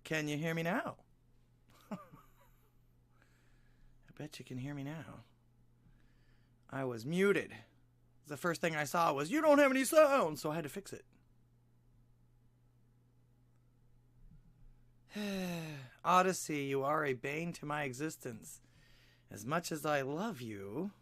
Can you hear me now? I bet you can hear me now. I was muted. The first thing I saw was, you don't have any sound, so I had to fix it. Odysee, you are a bane to my existence. As much as I love you...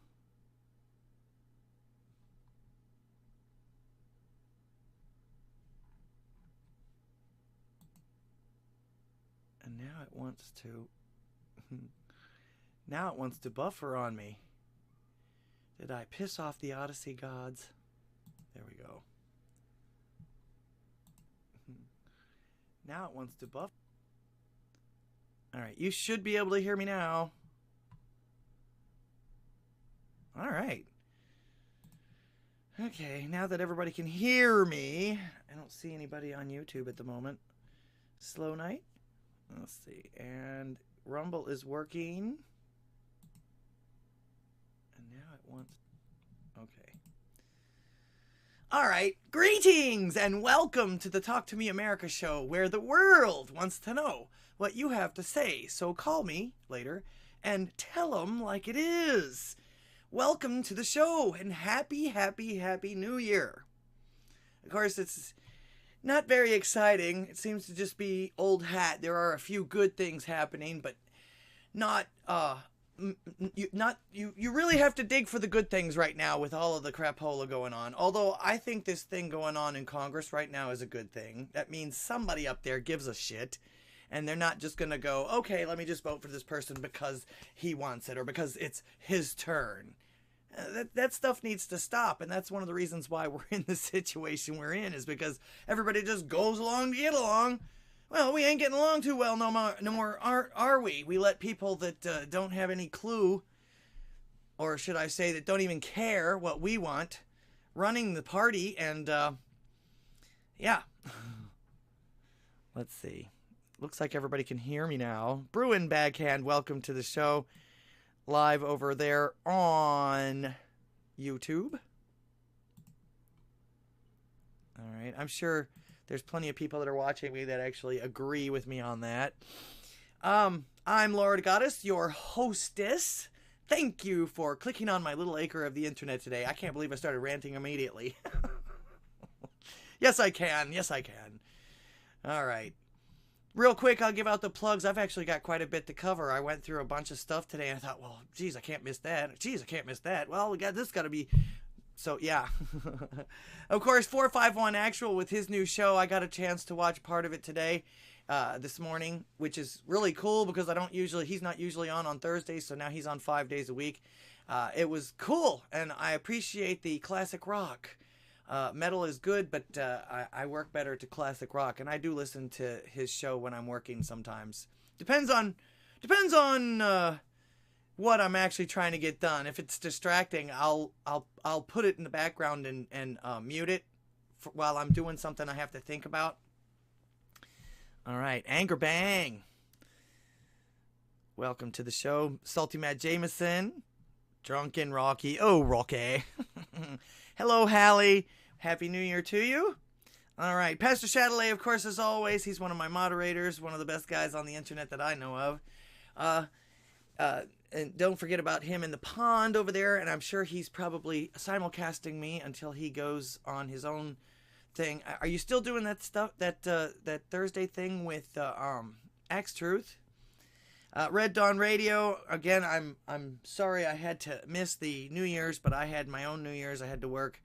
And now it wants to... now it wants to buffer on me. Did I piss off the Odysee gods? There we go. Now it wants to buff. Alright, you should be able to hear me now. Alright. Okay, now that everybody can hear me, I don't see anybody on YouTube at the moment. Slow night. Let's see. And Rumble is working. And now it wants... Okay. Alright, greetings and welcome to the Talk to Me America show, where the world wants to know what you have to say. So call me later and tell them like it is. Welcome to the show and happy, happy, happy New Year. Of course, it's not very exciting. It seems to just be old hat. There are a few good things happening, but not, you really have to dig for the good things right now with all of the crapola going on. Although I think this thing going on in Congress right now is a good thing. That means somebody up there gives a shit. And they're not just going to go, okay, let me just vote for this person because he wants it or because it's his turn. That stuff needs to stop. And that's one of the reasons why we're in the situation we're in, is because everybody just goes along to get along. Well, we ain't getting along too well no more, are we? We let people that don't have any clue, or should I say that don't even care what we want, running the party. And, yeah. Let's see. Looks like everybody can hear me now. Bruin Backhand, welcome to the show. Live over there on YouTube. All right. I'm sure there's plenty of people that are watching me that actually agree with me on that. I'm ldghwih, your hostess. Thank you for clicking on my little acre of the internet today. I can't believe I started ranting immediately. Yes, I can. Yes, I can. All right. Real quick, I'll give out the plugs. I've actually got quite a bit to cover. I went through a bunch of stuff today, and I thought, well, geez, I can't miss that. Geez, I can't miss that. Well, we got this got to be... So, yeah. Of course, 451 Actual with his new show. I got a chance to watch part of it today, this morning, which is really cool because he's not usually on Thursdays, so now he's on 5 days a week. It was cool, and I appreciate the classic rock. Metal is good, but I work better to classic rock, and I do listen to his show when I'm working sometimes. Depends on what I'm actually trying to get done. If it's distracting, I'll put it in the background and mute it while I'm doing something I have to think about. All right, Anger Bang. Welcome to the show, Salty Matt Jameson, Drunken Rocky. Oh, Rocky. Hello, Hallie. Happy New Year to you. All right. Pastor Chatelet, of course, as always. He's one of my moderators, one of the best guys on the internet that I know of. And don't forget about him in the pond over there. And I'm sure he's probably simulcasting me until he goes on his own thing. Are you still doing that stuff, that Thursday thing with Axe Truth? Red Dawn Radio, again, I'm sorry I had to miss the New Year's, but I had my own New Year's. I had to work.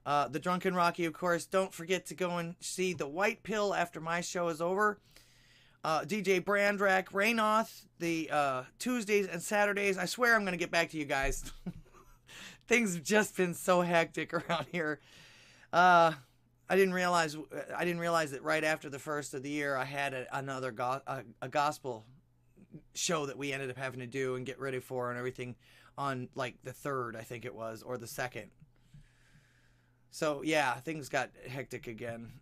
The Drunken Rocky, of course. Don't forget to go and see the White Pill after my show is over. DJ Brandrak, Raynoth, the Tuesdays and Saturdays. I swear I'm going to get back to you guys. Things have just been so hectic around here. I didn't realize that right after the first of the year I had another gospel show that we ended up having to do and get ready for and everything on like the 3rd, I think it was, or the 2nd. So yeah, things got hectic again.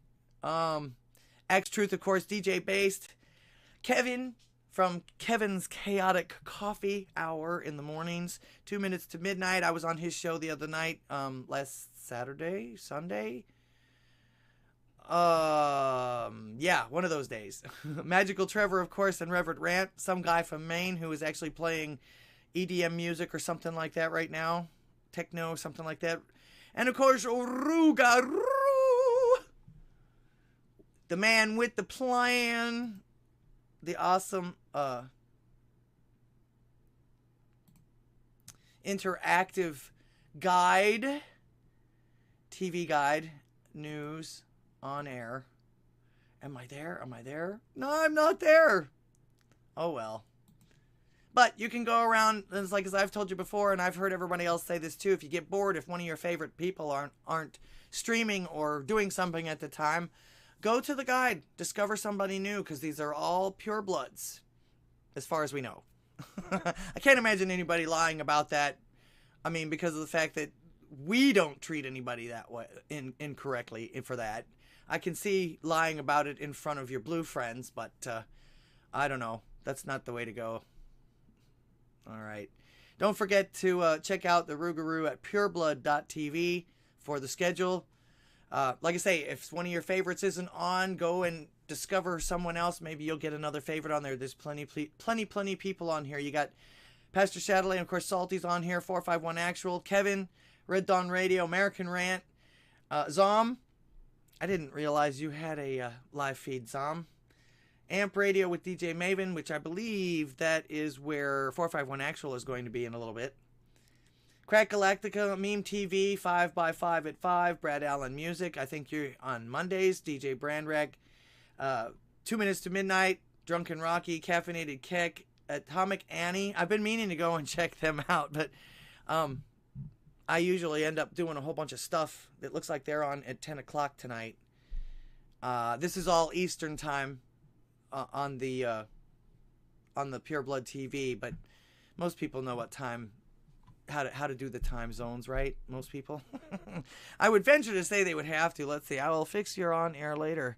X Truth, of course, DJ Based, Kevin from Kevin's Chaotic Coffee Hour in the mornings, 2 minutes to midnight. I was on his show the other night, last Sunday. Yeah, Yeah, one of those days. Magical Trevor, of course, and Reverend Rant, some guy from Maine who is actually playing EDM music or something like that right now. Techno, something like that. And of course, Orugaru, the man with the plan, the awesome interactive guide, TV guide, news on air. Am I there? Am I there? No, I'm not there. Oh, well. But you can go around, and it's like, as I've told you before, and I've heard everybody else say this too, if you get bored, if one of your favorite people aren't streaming or doing something at the time, go to the guide, discover somebody new, because these are all purebloods, as far as we know. I can't imagine anybody lying about that. I mean, because of the fact that we don't treat anybody that way, incorrectly for that. I can see lying about it in front of your blue friends, but I don't know. That's not the way to go. All right. Don't forget to check out the Rougarou at pureblood.tv for the schedule. Like I say, if one of your favorites isn't on, go and discover someone else. Maybe you'll get another favorite on there. There's plenty people on here. You got Pastor Shadowley, and of course Salty's on here, 451 Actual, Kevin, Red Dawn Radio, American Rant, Zom. I didn't realize you had a live feed, Zom. Amp Radio with DJ Maven, which I believe that is where 451 Actual is going to be in a little bit. Crack Galactica, Meme TV, 5x5 at 5, Brad Allen Music. I think you're on Mondays. DJ Brandrack, 2 Minutes to Midnight, Drunken Rocky, Caffeinated Keck, Atomic Annie. I've been meaning to go and check them out, but I usually end up doing a whole bunch of stuff. It looks like they're on at 10 o'clock tonight. This is all Eastern time on the Pure Blood TV, but most people know what time, how to do the time zones, right? Most people. I would venture to say they would have to. Let's see. I will fix your on air later.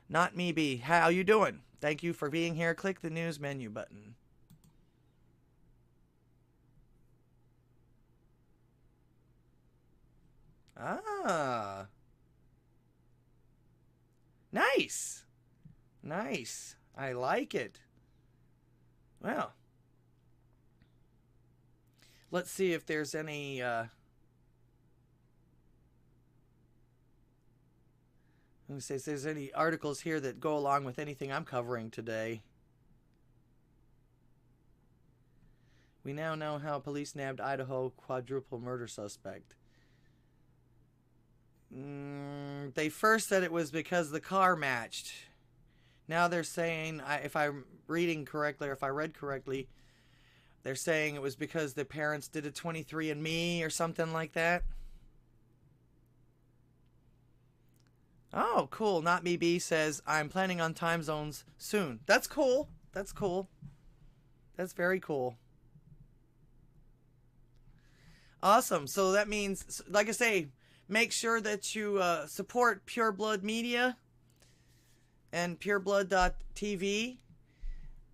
Not me, B. How you doing? Thank you for being here. Click the news menu button. Ah. Nice. Nice. I like it. Well. Let's see if there's any let me see if there's any articles here that go along with anything I'm covering today. We now know how police nabbed Idaho quadruple murder suspect. They first said it was because the car matched. Now they're saying, if I'm reading correctly, or if I read correctly, they're saying it was because the parents did a 23andMe or something like that. Oh, cool. Not Me B says, I'm planning on time zones soon. That's cool. That's cool. That's very cool. Awesome. So that means, like I say, make sure that you support Pure Blood Media and pureblood.tv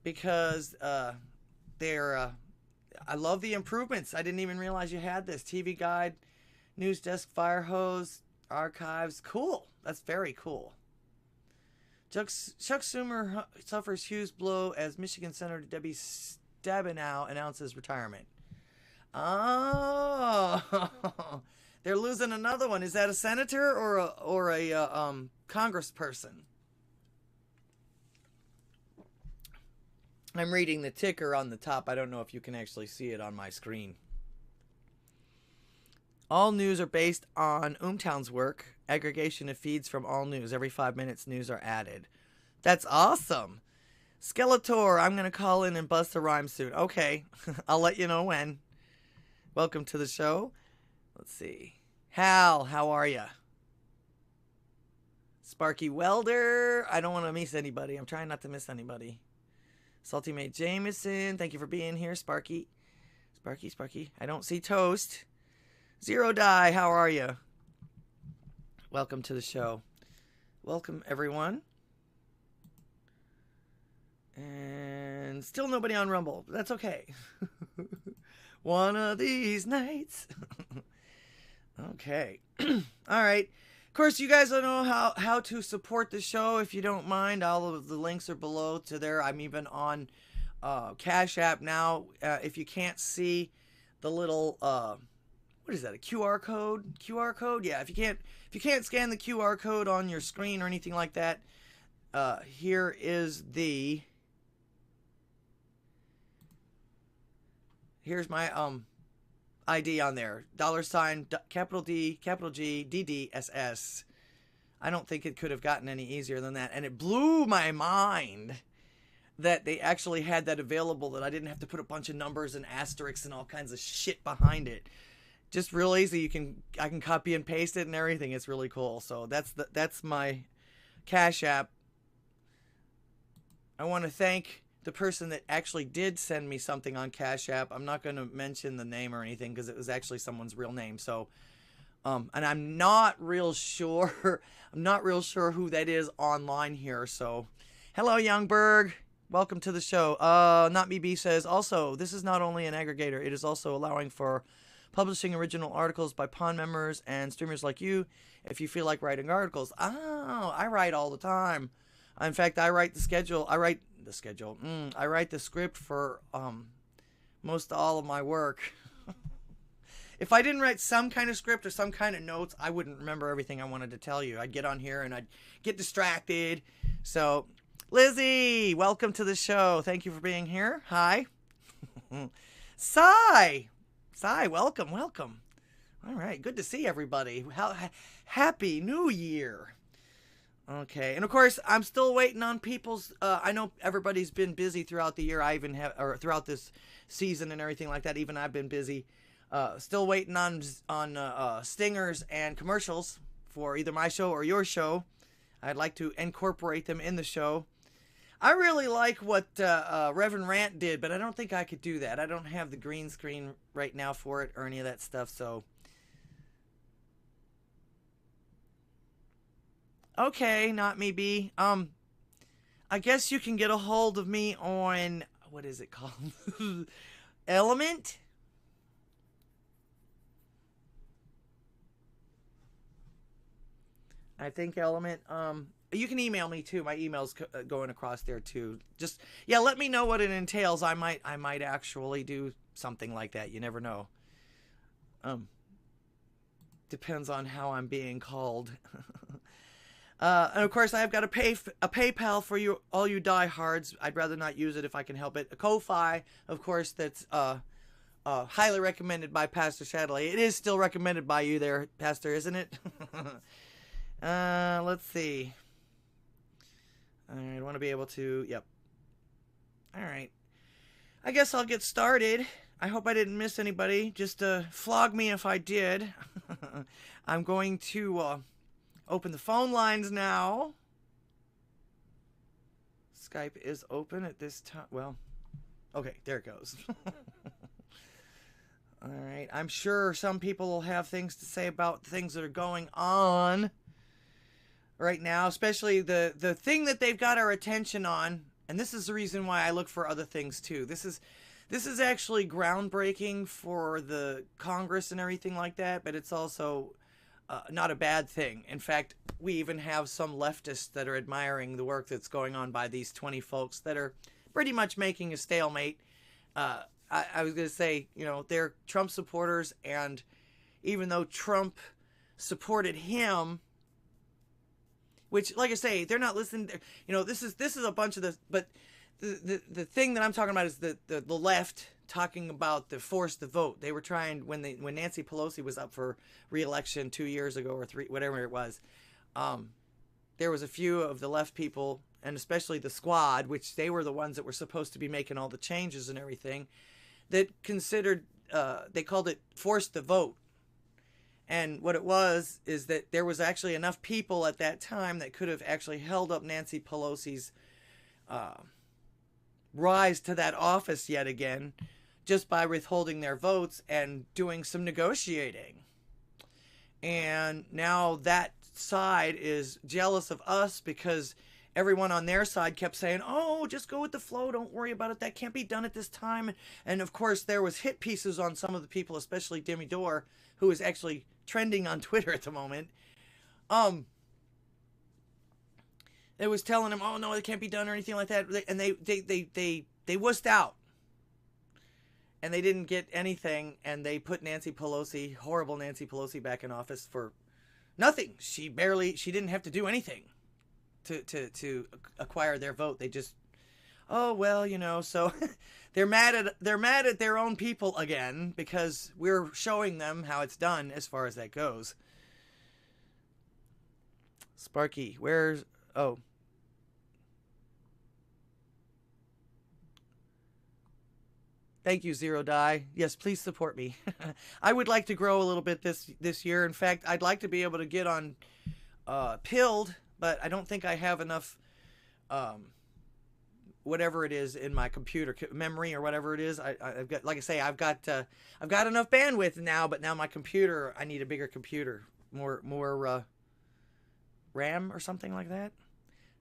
because they're I love the improvements. I didn't even realize you had this. TV Guide, News Desk, Fire Hose, Archives. Cool. That's very cool. Chuck Schumer suffers huge blow as Michigan Senator Debbie Stabenow announces retirement. Oh, they're losing another one. Is that a senator or a congressperson? I'm reading the ticker on the top. I don't know if you can actually see it on my screen. All news are based on Umtown's work. Aggregation of feeds from all news. Every 5 minutes, news are added. That's awesome. Skeletor, I'm going to call in and bust a rhyme soon. Okay, I'll let you know when. Welcome to the show. Let's see. Hal, how are ya? Sparky Welder, I don't want to miss anybody. I'm trying not to miss anybody. Salty Mate Jameson, thank you for being here, Sparky. Sparky. I don't see Toast. Zero Die, how are you? Welcome to the show. Welcome, everyone. And still nobody on Rumble. That's okay. One of these nights. Okay. All right. course, you guys don't know how to support the show. If you don't mind, all of the links are below to there. I'm even on Cash App now. If you can't see the little what is that, a QR code? QR code? Yeah, if you can't scan the QR code on your screen or anything like that, here is here's my ID on there. $, capital D, capital G, DGddss. I don't think it could have gotten any easier than that. And it blew my mind that they actually had that available, that I didn't have to put a bunch of numbers and asterisks and all kinds of shit behind it. Just real easy. I can copy and paste it and everything. It's really cool. So that's my Cash App. I want to thank the person that actually did send me something on Cash App. I'm not going to mention the name or anything because it was actually someone's real name. So, and I'm not real sure. I'm not real sure who that is online here. So, hello, Youngberg. Welcome to the show. Not Me B says, also, this is not only an aggregator, it is also allowing for publishing original articles by PON members and streamers like you if you feel like writing articles. Oh, I write all the time. In fact, I write the schedule. I write the script for most all of my work. If I didn't write some kind of script or some kind of notes, I wouldn't remember everything I wanted to tell you. I'd get on here and I'd get distracted. So, Lizzie, welcome to the show. Thank you for being here. Hi. Sai, welcome. All right, good to see everybody. Happy New Year. Okay, and of course, I'm still waiting on people's. I know everybody's been busy throughout the year. I even have, or throughout this season and everything like that. Even I've been busy. Still waiting on stingers and commercials for either my show or your show. I'd like to incorporate them in the show. I really like what Reverend Rant did, but I don't think I could do that. I don't have the green screen right now for it or any of that stuff. So. Okay, not me, B. I guess you can get a hold of me on, what is it called? Element? I think Element. You can email me too. My email's going across there too. Just, yeah, let me know what it entails. I might actually do something like that. You never know. Depends on how I'm being called. And of course, I've got a PayPal for you, all you diehards. I'd rather not use it if I can help it. A Ko-Fi, of course, that's highly recommended by Pastor Shadley. It is still recommended by you there, Pastor, isn't it? Let's see. I want to be able to, yep. All right. I guess I'll get started. I hope I didn't miss anybody. Just flog me if I did. I'm going to open the phone lines now. Skype is open at this time. Well, okay, there it goes. All right. I'm sure some people will have things to say about things that are going on right now, especially the thing that they've got our attention on. And this is the reason why I look for other things too. This is actually groundbreaking for the Congress and everything like that, but it's also not a bad thing. In fact, we even have some leftists that are admiring the work that's going on by these 20 folks that are pretty much making a stalemate. I was going to say, you know, they're Trump supporters, and even though Trump supported him, which, like I say, they're not listening. You know, this is a bunch of this, but the thing that I'm talking about is the left talking about the force the vote. They were trying when Nancy Pelosi was up for re-election 2 years ago or three, whatever it was. There was a few of the left people, and especially the squad, which they were the ones that were supposed to be making all the changes and everything, that considered, they called it force the vote. And what it was is that there was actually enough people at that time that could have actually held up Nancy Pelosi's rise to that office yet again, just by withholding their votes and doing some negotiating. And now that side is jealous of us because everyone on their side kept saying, oh, just go with the flow, don't worry about it, that can't be done at this time. And of course there was hit pieces on some of the people, especially Demi Dore, who is actually trending on Twitter at the moment, It was telling him, oh no, it can't be done or anything like that, and they wussed out, and they didn't get anything, and they put Nancy Pelosi, horrible Nancy Pelosi, back in office for nothing. She didn't have to do anything to acquire their vote. They just, oh well, you know, so they're mad at their own people again because we're showing them how it's done as far as that goes. Sparky, where's... Oh. Thank you, Zero Die. Yes, please support me. I would like to grow a little bit this year. In fact, I'd like to be able to get on Pilled, but I don't think I have enough whatever it is in my computer memory or whatever it is. I've got, like I say, I've got enough bandwidth now, but now my computer, I need a bigger computer, more RAM or something like that.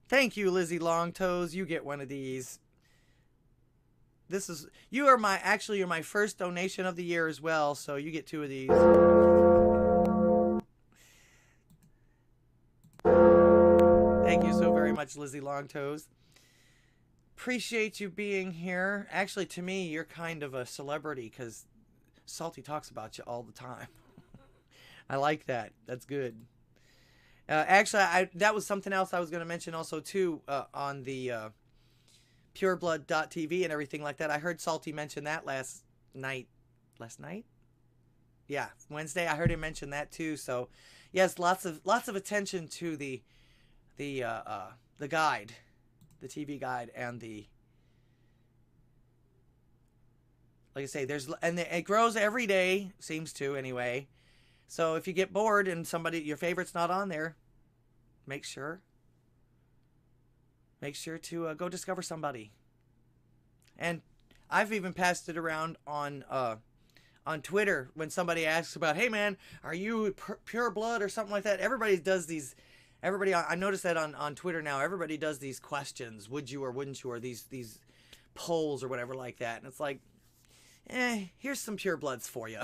Thank you, Lizzie Longtoes. You get one of these. You're my first donation of the year as well, so you get 2 of these. Thank you so very much, Lizzie Longtoes. Appreciate you being here. Actually, to me, you're kind of a celebrity because Salty talks about you all the time. I like that. That's good. Actually, that was something else I was going to mention also, too, on the pureblood.tv and everything like that. I heard Salty mention that last night. Last night? Yeah, Wednesday. I heard him mention that, too. So, yes, lots of attention to the guide, the TV guide, and the... Like I say, it grows every day, seems to, anyway. So if you get bored and your favorite's not on there, make sure to go discover somebody. And I've even passed it around on Twitter when somebody asks about, hey man, are you pure blood or something like that? Everybody does these. I noticed that on Twitter now. Everybody does these questions, would you or wouldn't you, or these polls or whatever like that. And it's like, here's some pure bloods for you.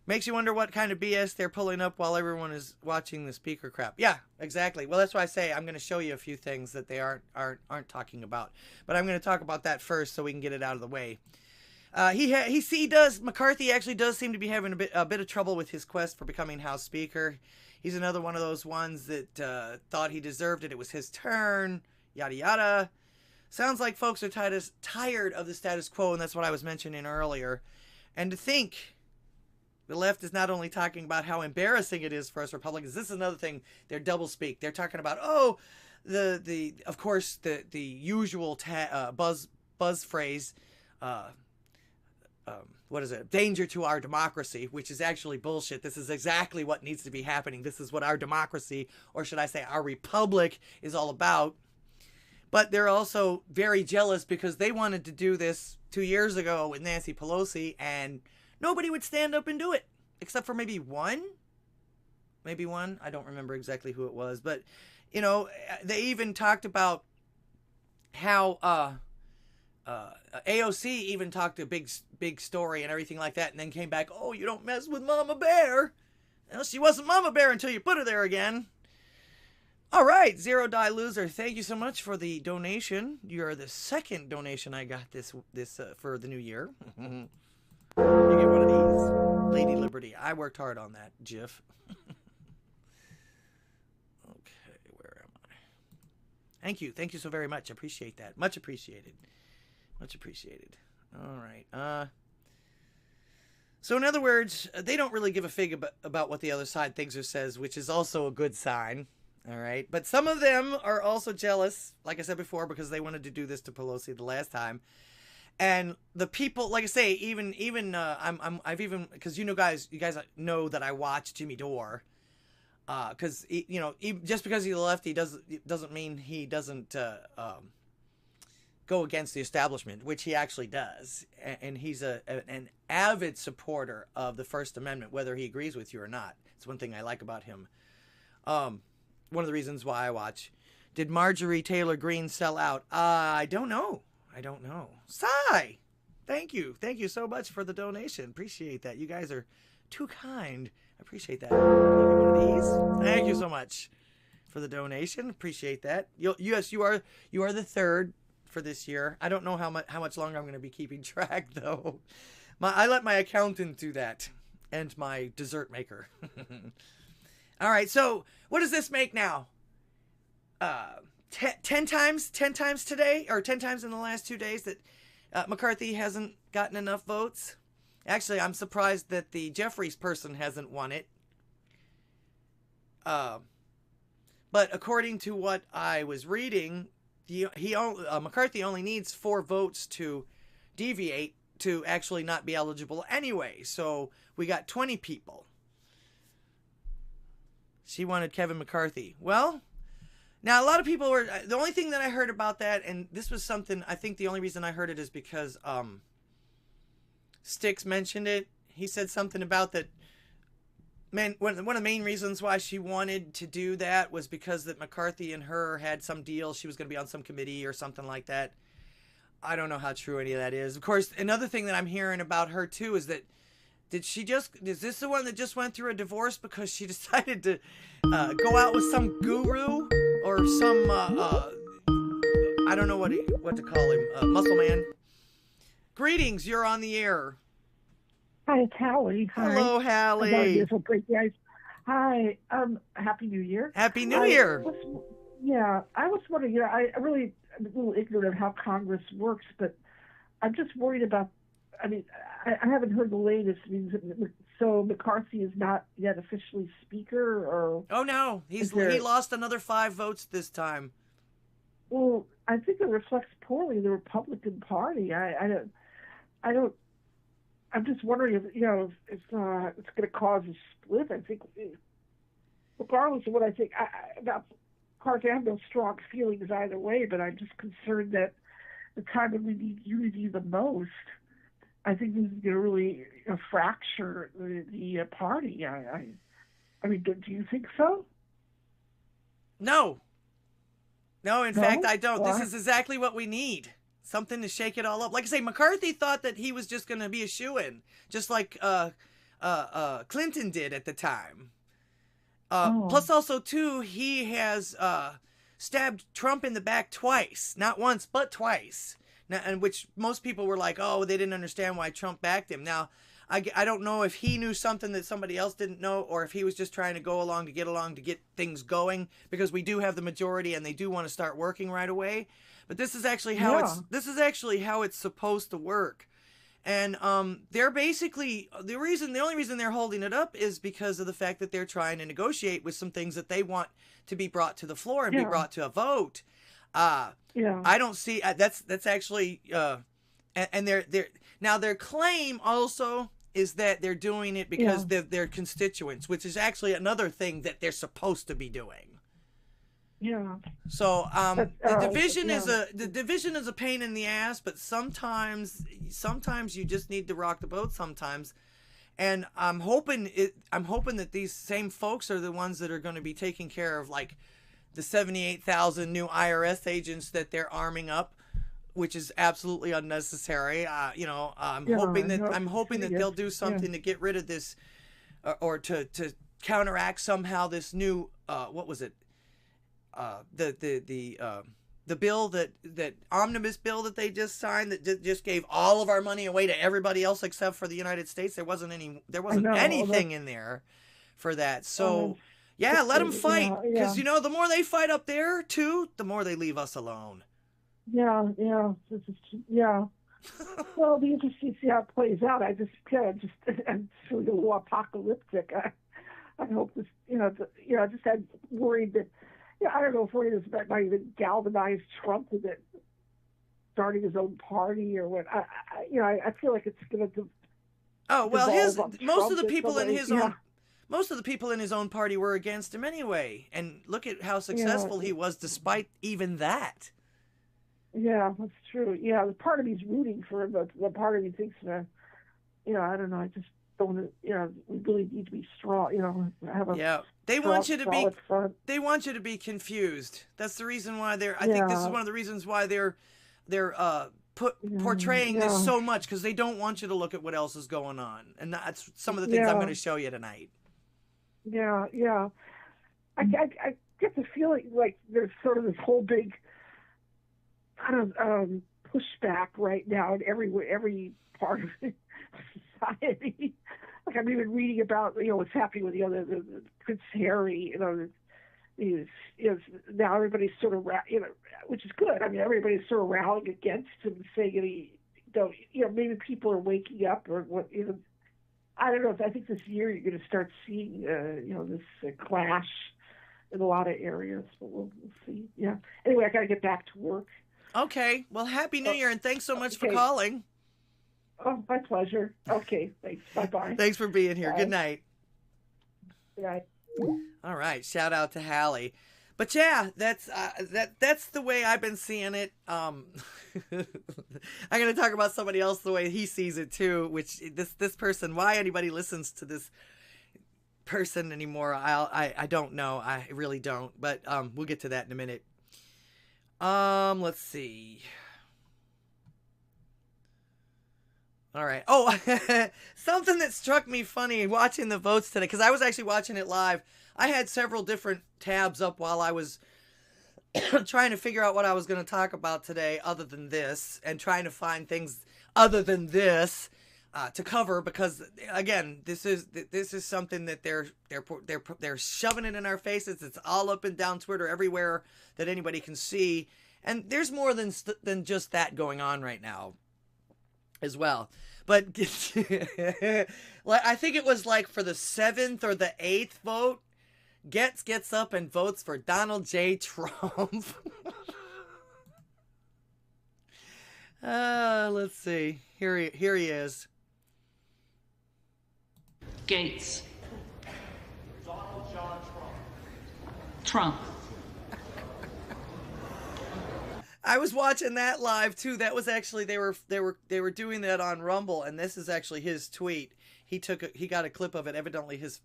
Makes you wonder what kind of BS they're pulling up while everyone is watching the speaker crap. Yeah, exactly. Well, that's why I say I'm going to show you a few things that they aren't talking about. But I'm going to talk about that first so we can get it out of the way. McCarthy actually does seem to be having a bit of trouble with his quest for becoming House Speaker. He's another one of those ones that thought he deserved it. It was his turn. Yada yada. Sounds like folks are tired of the status quo, and that's what I was mentioning earlier. And to think the left is not only talking about how embarrassing it is for us Republicans. This is another thing. They're doublespeak. They're talking about, of course, the usual buzz phrase, what is it? Danger to our democracy, which is actually bullshit. This is exactly what needs to be happening. This is what our democracy, or should I say our republic, is all about. But they're also very jealous because they wanted to do this 2 years ago with Nancy Pelosi, and nobody would stand up and do it, except for maybe one. Maybe one. I don't remember exactly who it was. But, you know, they even talked about how AOC even talked a big story and everything like that, and then came back, oh, you don't mess with Mama Bear. Well, she wasn't Mama Bear until you put her there again. All right, Zero Die Loser, thank you so much for the donation. You're the second donation I got this for the new year. You get one of these. Lady Liberty. I worked hard on that GIF. Okay, where am I? Thank you. Thank you so very much. Appreciate that. Much appreciated. Much appreciated. All right. So in other words, they don't really give a fig about what the other side thinks or says, which is also a good sign. All right. But some of them are also jealous, like I said before, because they wanted to do this to Pelosi the last time. And the people, like I say, I've even, because you guys know that I watch Jimmy Dore, because just because he's a lefty doesn't mean he doesn't go against the establishment, which he actually does, and he's an avid supporter of the First Amendment, whether he agrees with you or not. It's one thing I like about him. One of the reasons why I watch. Did Marjorie Taylor Greene sell out? I don't know. Sigh. Thank you so much for the donation. Appreciate that. You guys are Too kind. I appreciate that. Can you give one of these? Thank you so much for the donation. Appreciate that. Yes, you are the third for this year. I don't know how much longer I'm going to be keeping track though. I let my accountant do that, and my dessert maker. All right, so what does this make now? 10 times today, or 10 times in the last 2 days that McCarthy hasn't gotten enough votes. Actually, I'm surprised that the Jeffries person hasn't won it. But according to what I was reading, McCarthy only needs 4 votes to deviate to actually not be eligible anyway. So we got 20 people. She wanted Kevin McCarthy. Well, now a lot of people were, the only thing that I heard about that, and this was something, I think the only reason I heard it is because Styx mentioned it. He said something about that. Man, one of the main reasons why she wanted to do that was because that McCarthy and her had some deal. She was going to be on some committee or something like that. I don't know how true any of that is. Of course, another thing that I'm hearing about her too is that is this the one that just went through a divorce because she decided to go out with some guru or some I don't know what to call him, muscle man. Greetings, you're on the air. Hi, it's Hallie. Hi. Hello, Hallie. Hi. Happy New Year. Happy New Year. I was wondering, I'm a little ignorant of how Congress works, but I'm just worried about, I haven't heard the latest. So McCarthy is not yet officially speaker, or? Oh, no. He lost another 5 votes this time. Well, I think it reflects poorly the Republican Party. I'm just wondering if it's going to cause a split. I think, regardless of what I think about McCarthy, I have no strong feelings either way, but I'm just concerned that the time when we need unity the most, I think this is going to really fracture the party. Do you think so? No. No, in fact, I don't. What? This is exactly what we need. Something to shake it all up. Like I say, McCarthy thought that he was just going to be a shoo-in, just like Clinton did at the time. Plus, also, too, he has stabbed Trump in the back twice. Not once, but twice. Now, and which most people were like, oh, they didn't understand why Trump backed him. Now, I don't know if he knew something that somebody else didn't know, or if he was just trying to go along to get things going, because we do have the majority and they do want to start working right away. But this is actually how it's supposed to work. And they're basically the only reason they're holding it up is because of the fact that they're trying to negotiate with some things that they want to be brought to the floor and be brought to a vote. I don't see that's actually and their claim also is that they're doing it because of their constituents, which is actually another thing that they're supposed to be doing. Yeah. So the division is a pain in the ass, but sometimes you just need to rock the boat sometimes. And I'm hoping that these same folks are the ones that are going to be taking care of like the 78,000 new IRS agents that they're arming up, which is absolutely unnecessary. I'm hoping that they'll do something to get rid of this, or to counteract somehow this new what was it? The bill that omnibus bill that they just signed that just gave all of our money away to everybody else except for the United States. There wasn't anything in there for that. So let them fight, because the more they fight up there too, the more they leave us alone. Well, it'll be interesting to see how it plays out. I'm feeling a little apocalyptic. I hope this, I'm worried that. I don't know if worried this might even galvanize Trump into starting his own party or what. I feel like it's going to. Most of the people in his own party were against him anyway, and look at how successful he was despite even that. Yeah, that's true. Yeah, the part of me's rooting for him, but the part of me thinks that, I don't know. I just don't. We really need to be strong. Have a They want you to be confused. That's the reason why I think this is one of the reasons why they're portraying this so much because they don't want you to look at what else is going on. And that's some of the things I'm going to show you tonight. Yeah. I get the feeling like there's sort of this whole big kind of pushback right now in every part of society. Like I'm even reading about what's happening with the Prince Harry. Is now everybody's sort of which is good. I mean, everybody's sort of rallying against him, saying maybe people are waking up or what. I don't know. I think this year you're going to start seeing this clash in a lot of areas, but we'll see. Yeah. Anyway, I got to get back to work. Okay. Well, Happy New Year, and thanks so much for calling. Oh, my pleasure. Okay, thanks. Bye-bye. Thanks for being here. Bye. Good night. Good night. All right. Shout out to Hallie. But yeah, that's the way I've been seeing it. I'm going to talk about somebody else the way he sees it too, which this person, why anybody listens to this person anymore, I don't know. I really don't. But we'll get to that in a minute. Let's see. All right. Oh, something that struck me funny watching the votes today, because I was actually watching it live. I had several different tabs up while I was trying to figure out what I was going to talk about today other than this, and trying to find things other than this to cover, because again, this is something that they're shoving it in our faces. It's all up and down Twitter, everywhere that anybody can see. And there's more than just that going on right now as well. But I think it was like for the 7th or the 8th vote, gets up and votes for Donald J. Trump. Let's see. Here he is. Gates. Donald John Trump. I was watching that live too. That was actually they were doing that on Rumble, and this is actually his tweet. He got a clip of it. Evidently his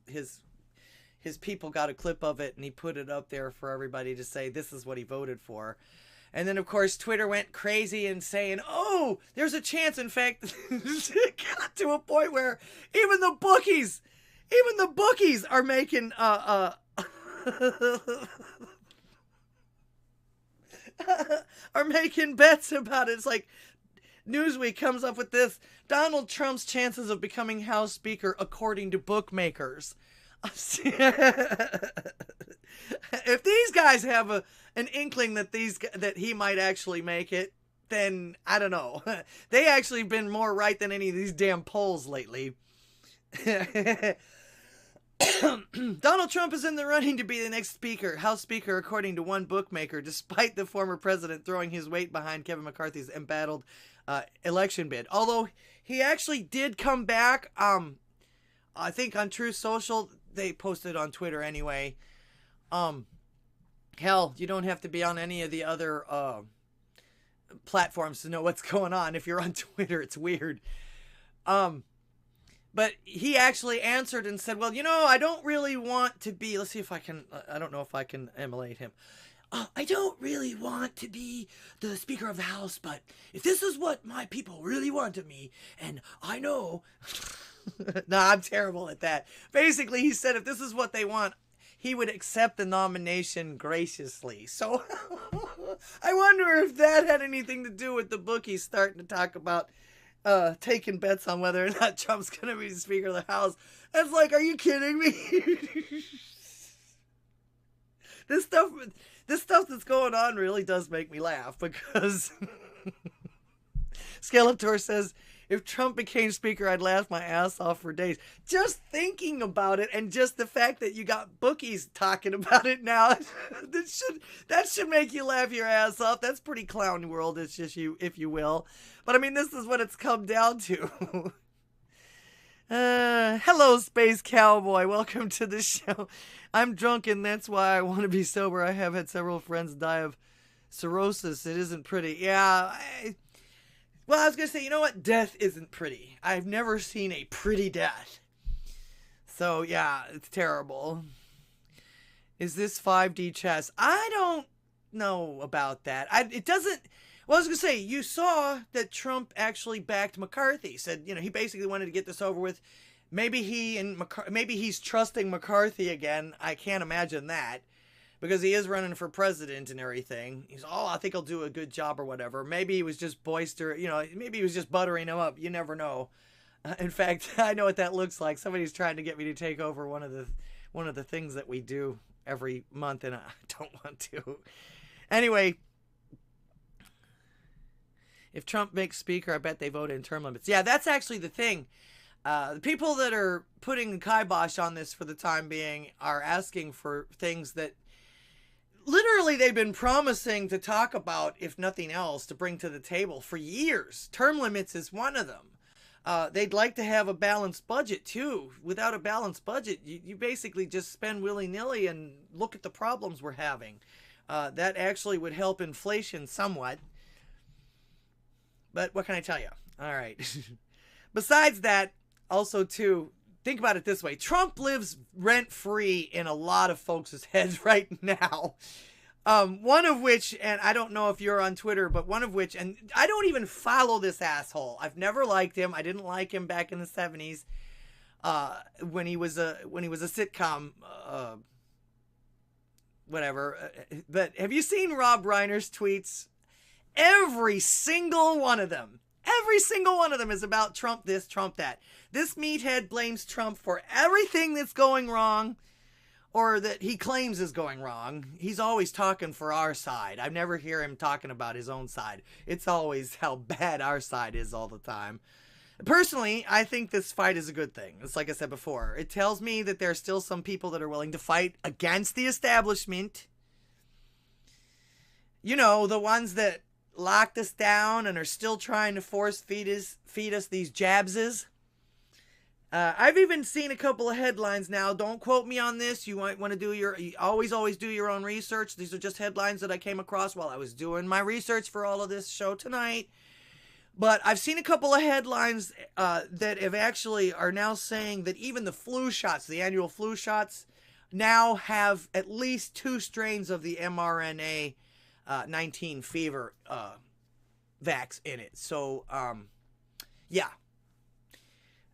people got a clip of it, and he put it up there for everybody to say this is what he voted for. And then of course Twitter went crazy and saying, "Oh, there's a chance." In fact, it got to a point where even the bookies are making are making bets about it. It's like Newsweek comes up with this: Donald Trump's chances of becoming House Speaker according to bookmakers. If these guys have an inkling that he might actually make it, then I don't know. They actually been more right than any of these damn polls lately. Donald Trump is in the running to be the next House Speaker, according to one bookmaker, despite the former president throwing his weight behind Kevin McCarthy's embattled election bid. Although he actually did come back, I think on Truth Social, they posted on Twitter anyway. Hell, you don't have to be on any of the other platforms to know what's going on. If you're on Twitter, it's weird. But he actually answered and said, well, I don't really want to be, let's see if I can, I don't know if I can emulate him. I don't really want to be the Speaker of the House, but if this is what my people really want of me, and I know, no, I'm terrible at that. Basically, he said if this is what they want, he would accept the nomination graciously. So I wonder if that had anything to do with the bookies starting to talk about taking bets on whether or not Trump's going to be Speaker of the House. It's like, are you kidding me? This stuff that's going on really does make me laugh, because Skeletor says, if Trump became Speaker, I'd laugh my ass off for days. Just thinking about it, and just the fact that you got bookies talking about it now, that should make you laugh your ass off. That's pretty clown world, it's just if you will. But I mean, this is what it's come down to. Hello, Space Cowboy. Welcome to the show. I'm drunk, and that's why I want to be sober. I have had several friends die of cirrhosis. It isn't pretty. Yeah, well, I was going to say, you know what? Death isn't pretty. I've never seen a pretty death. So, yeah, it's terrible. Is this 5D chess? I don't know about that. Well, I was going to say, you saw that Trump actually backed McCarthy. Said, he basically wanted to get this over with. Maybe maybe he's trusting McCarthy again. I can't imagine that, because he is running for president and everything. He's, I think he'll do a good job or whatever. Maybe he was just maybe he was just buttering him up. You never know. In fact, I know what that looks like. Somebody's trying to get me to take over one of the things that we do every month, and I don't want to. Anyway, if Trump makes speaker, I bet they vote in term limits. Yeah, that's actually the thing. The people that are putting the kibosh on this for the time being are asking for things that literally they've been promising to talk about, if nothing else, to bring to the table for years. Term limits is one of them. They'd like to have a balanced budget, too. Without a balanced budget, you basically just spend willy-nilly and look at the problems we're having. That actually would help inflation somewhat. But what can I tell you? All right. Besides that, also, too, think about it this way. Trump lives rent-free in a lot of folks' heads right now. One of which, and I don't know if you're on Twitter, but one of which, and I don't even follow this asshole. I've never liked him. I didn't like him back in the 70s when he was a sitcom, whatever. But have you seen Rob Reiner's tweets? Every single one of them. Every single one of them is about Trump this, Trump that. This meathead blames Trump for everything that's going wrong, or that he claims is going wrong. He's always talking for our side. I never hear him talking about his own side. It's always how bad our side is all the time. Personally, I think this fight is a good thing. It's like I said before. It tells me that there are still some people that are willing to fight against the establishment. The ones that locked us down and are still trying to force feed us these jabses. I've even seen a couple of headlines now. Don't quote me on this. You might want to you always do your own research. These are just headlines that I came across while I was doing my research for all of this show tonight. But I've seen a couple of headlines that have actually are now saying that even the flu shots, the annual flu shots, now have at least 2 strains of the mRNA 19 fever vax in it. So, yeah.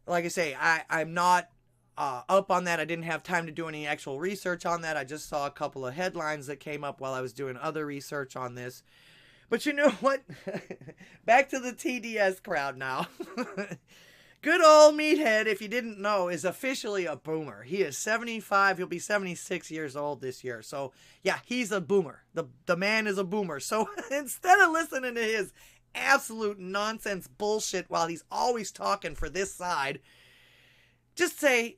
Like I say, I'm not up on that. I didn't have time to do any actual research on that. I just saw a couple of headlines that came up while I was doing other research on this. But you know what? Back to the TDS crowd now. Good old meathead, if you didn't know, is officially a boomer. He is 75. He'll be 76 years old this year. So, yeah, he's a boomer. The man is a boomer. So, instead of listening to his absolute nonsense bullshit while he's always talking for this side, just say,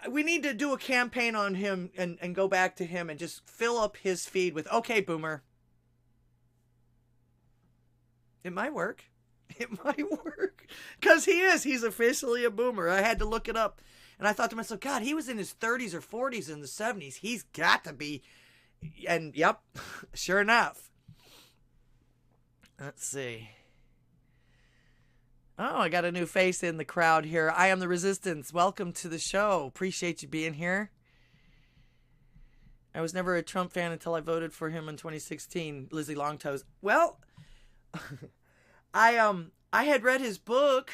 we need to do a campaign on him and go back to him and just fill up his feed with, okay, boomer. It might work. It might work. Because he's officially a boomer. I had to look it up. And I thought to myself, God, he was in his 30s or 40s in the 70s. He's got to be. And, yep, sure enough. Let's see. Oh, I got a new face in the crowd here. I am the Resistance. Welcome to the show. Appreciate you being here. I was never a Trump fan until I voted for him in 2016. Lizzie Longtoes. Well, I had read his book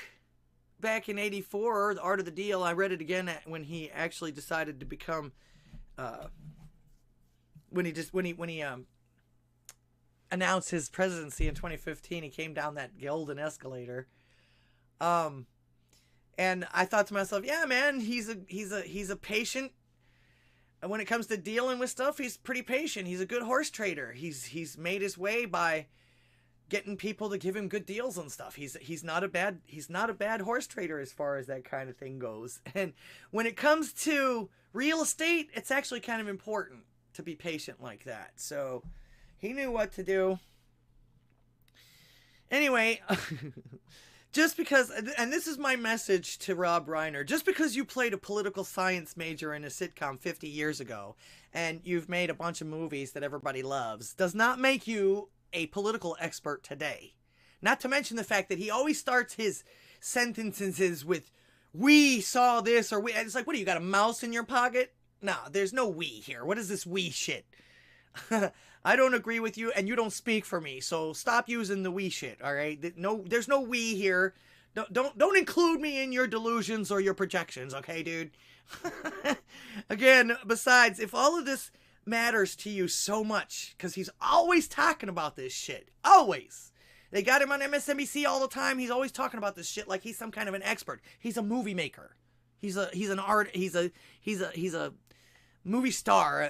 back in '84, The Art of the Deal. I read it again when he actually decided to become when he announced his presidency in 2015. He came down that golden escalator. And I thought to myself, yeah, man, he's a patient. And when it comes to dealing with stuff, he's pretty patient. He's a good horse trader. He's made his way by getting people to give him good deals and stuff. He's not a bad horse trader as far as that kind of thing goes. And when it comes to real estate, it's actually kind of important to be patient like that. So he knew what to do. Anyway, just because, and this is my message to Rob Reiner, just because you played a political science major in a sitcom 50 years ago and you've made a bunch of movies that everybody loves does not make you a political expert today. Not to mention the fact that he always starts his sentences with, we saw this, or we, and it's like, what do you got, a mouse in your pocket? No, there's no we here. What is this we shit? I don't agree with you, and you don't speak for me. So stop using the we shit. All right? No, there's no we here. Don't include me in your delusions or your projections. Okay, dude. Again, besides, if all of this matters to you so much, because he's always talking about this shit, always. They got him on MSNBC all the time. He's always talking about this shit like he's some kind of an expert. He's a movie maker. He's a movie star.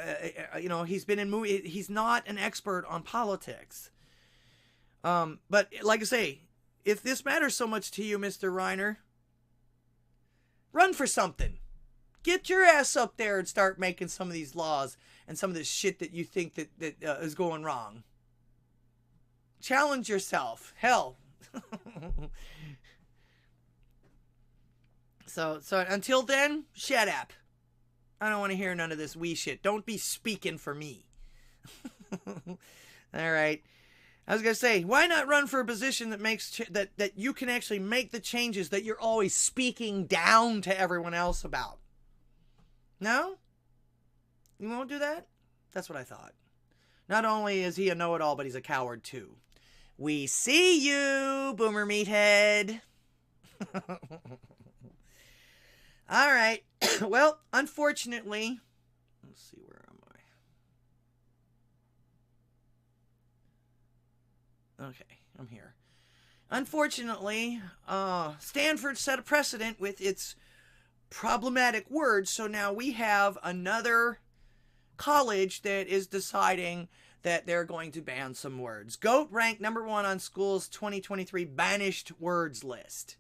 You know, he's been in movie. He's not an expert on politics. But like I say, if this matters so much to you, Mr. Reiner, run for something. Get your ass up there and start making some of these laws and some of this shit that you think that is going wrong. Challenge yourself. Hell. So until then, shut up. I don't want to hear none of this wee shit. Don't be speaking for me. All right. I was going to say, why not run for a position that makes that you can actually make the changes that you're always speaking down to everyone else about? No? You won't do that? That's what I thought. Not only is he a know-it-all, but he's a coward too. We see you, boomer meathead. All right. Well, unfortunately, let's see, where am I? Okay, I'm here. Unfortunately, Stanford set a precedent with its problematic words, so now we have another college that is deciding that they're going to ban some words. GOAT ranked #1 on school's 2023 banished words list.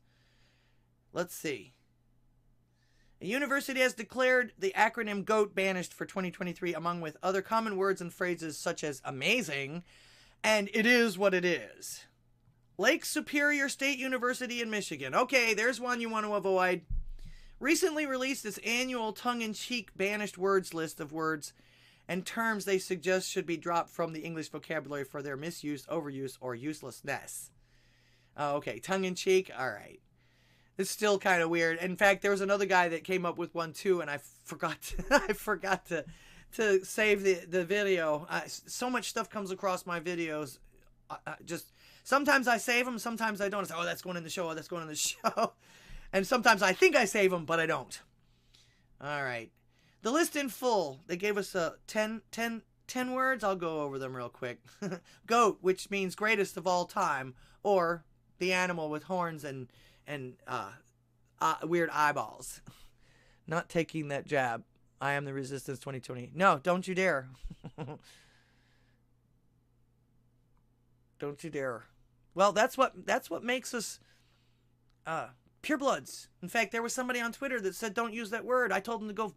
Let's see. A university has declared the acronym GOAT banished for 2023, among with other common words and phrases such as amazing and it is what it is. Lake Superior State University in Michigan. Okay, there's one you want to avoid. Recently released its annual tongue-in-cheek banished words list of words and terms they suggest should be dropped from the English vocabulary for their misuse, overuse, or uselessness. Oh, okay, tongue-in-cheek, all right. It's still kind of weird. In fact, there was another guy that came up with one too, and I forgot to save the video. So much stuff comes across my videos. Just sometimes I save them, sometimes I don't. I say, oh, that's going in the show. Oh, that's going in the show. And sometimes I think I save them, but I don't. All right. The list in full. They gave us 10 words. I'll go over them real quick. GOAT, which means greatest of all time, or the animal with horns and weird eyeballs. Not taking that jab. I am the resistance 2020. No, don't you dare. Don't you dare. Well, that's what makes us purebloods. In fact, there was somebody on Twitter that said don't use that word. I told them to go.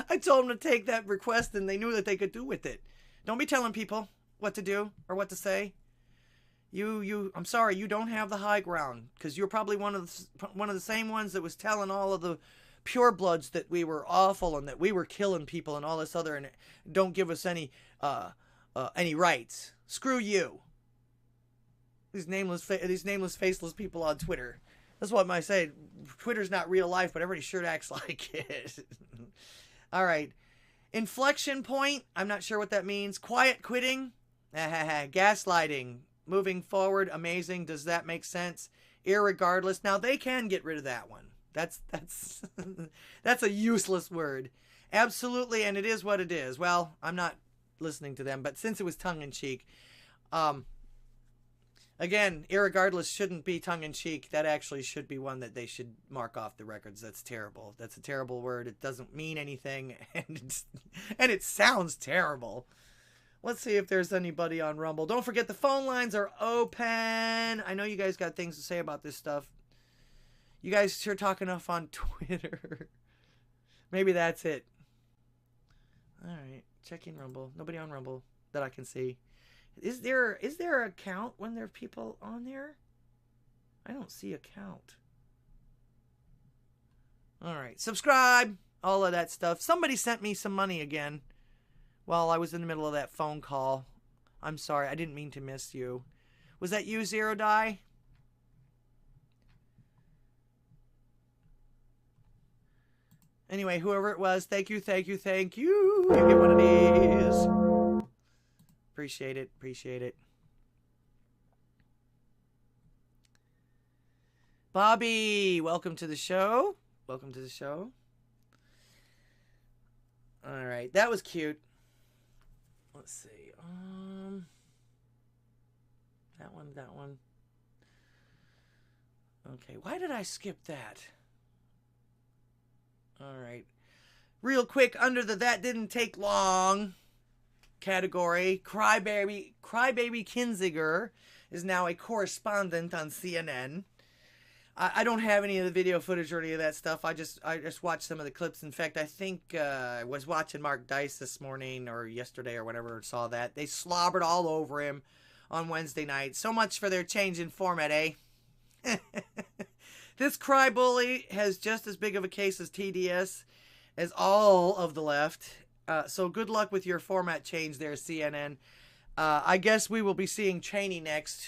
I told them to take that request, and they knew that they could do with it. Don't be telling people what to do or what to say. I'm sorry, you don't have the high ground, because you're probably one of the same ones that was telling all of the purebloods that we were awful and that we were killing people and all this other, and don't give us any rights. Screw you. These nameless, faceless people on Twitter. That's what I say. Twitter's not real life, but everybody sure acts like it. All right. Inflection point. I'm not sure what that means. Quiet quitting. Gaslighting. Moving forward. Amazing. Does that make sense? Irregardless. Now they can get rid of that one. That's that's a useless word. Absolutely, and it is what it is. Well, I'm not listening to them, but since it was tongue-in-cheek, again, irregardless shouldn't be tongue-in-cheek. That actually should be one that they should mark off the records. That's terrible. That's a terrible word. It doesn't mean anything, and it sounds terrible. Let's see if there's anybody on Rumble. Don't forget the phone lines are open. I know you guys got things to say about this stuff. You guys sure talk enough on Twitter. Maybe that's it. All right, checking Rumble. Nobody on Rumble that I can see. Is there a count when there are people on there? I don't see a count. All right, subscribe, all of that stuff. Somebody sent me some money again while I was in the middle of that phone call. I'm sorry, I didn't mean to miss you. Was that you, Zero Die? Anyway, whoever it was, thank you, thank you, thank you. You get one of these. Appreciate it. Appreciate it. Bobby, welcome to the show. Welcome to the show. All right, that was cute. Let's see. That one. Okay, why did I skip that? All right. Real quick, under the that didn't take long category, Crybaby Kinziger is now a correspondent on CNN. I don't have any of the video footage or any of that stuff. I just watched some of the clips. In fact, I think I was watching Mark Dice this morning or yesterday or whenever I saw that. They slobbered all over him on Wednesday night. So much for their change in format, eh? This cry bully has just as big of a case as TDS as all of the left. So good luck with your format change there, CNN. I guess we will be seeing Cheney next,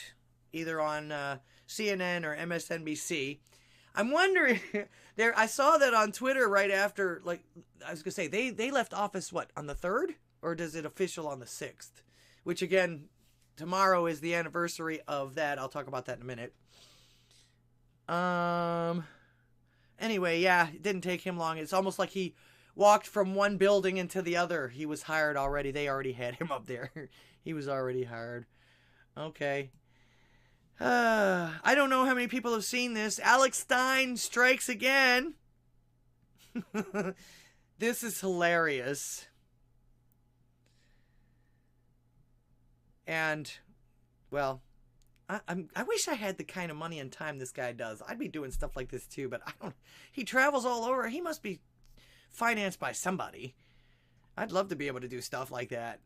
either on CNN or MSNBC. I'm wondering, I saw that on Twitter right after, like, I was going to say, they left office, what, on the 3rd? Or does it official on the 6th? Which, again, tomorrow is the anniversary of that. I'll talk about that in a minute. Anyway, yeah, it didn't take him long. It's almost like he walked from one building into the other. He was hired already. They already had him up there. He was already hired. Okay. I don't know how many people have seen this. Alex Stein strikes again. This is hilarious. And, well, I wish I had the kind of money and time this guy does. I'd be doing stuff like this too, but I don't. He travels all over. He must be financed by somebody. I'd love to be able to do stuff like that.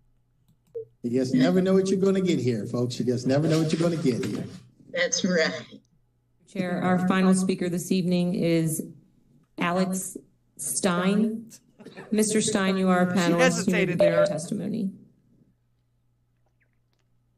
You just never know what you're going to get here, folks. You just never know what you're going to get here. That's right. Chair, our final speaker this evening is Alex Stein. Mr. Stein, you are a panelist. You may begin your testimony.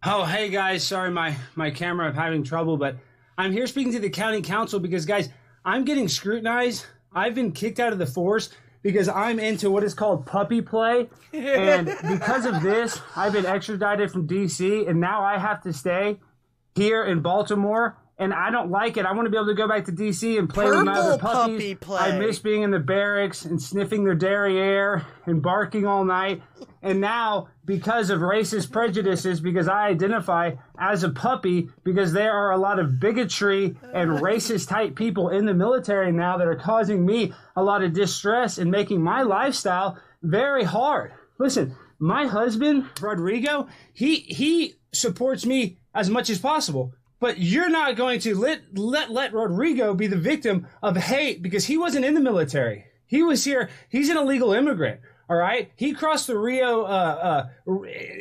Oh, hey guys, sorry my camera, I'm having trouble, but I'm here speaking to the county council because, guys, I'm getting scrutinized. I've been kicked out of the force because I'm into what is called puppy play, and because of this, I've been extradited from D.C., and now I have to stay here in Baltimore, and I don't like it. I want to be able to go back to D.C. and play with my other puppies. I miss being in the barracks and sniffing their derriere and barking all night. And now, because of racist prejudices, because I identify as a puppy, because there are a lot of bigotry and racist type people in the military now that are causing me a lot of distress and making my lifestyle very hard. Listen, my husband, Rodrigo, he supports me as much as possible. But you're not going to let Rodrigo be the victim of hate because he wasn't in the military. He was here. He's an illegal immigrant. All right. He crossed the Rio,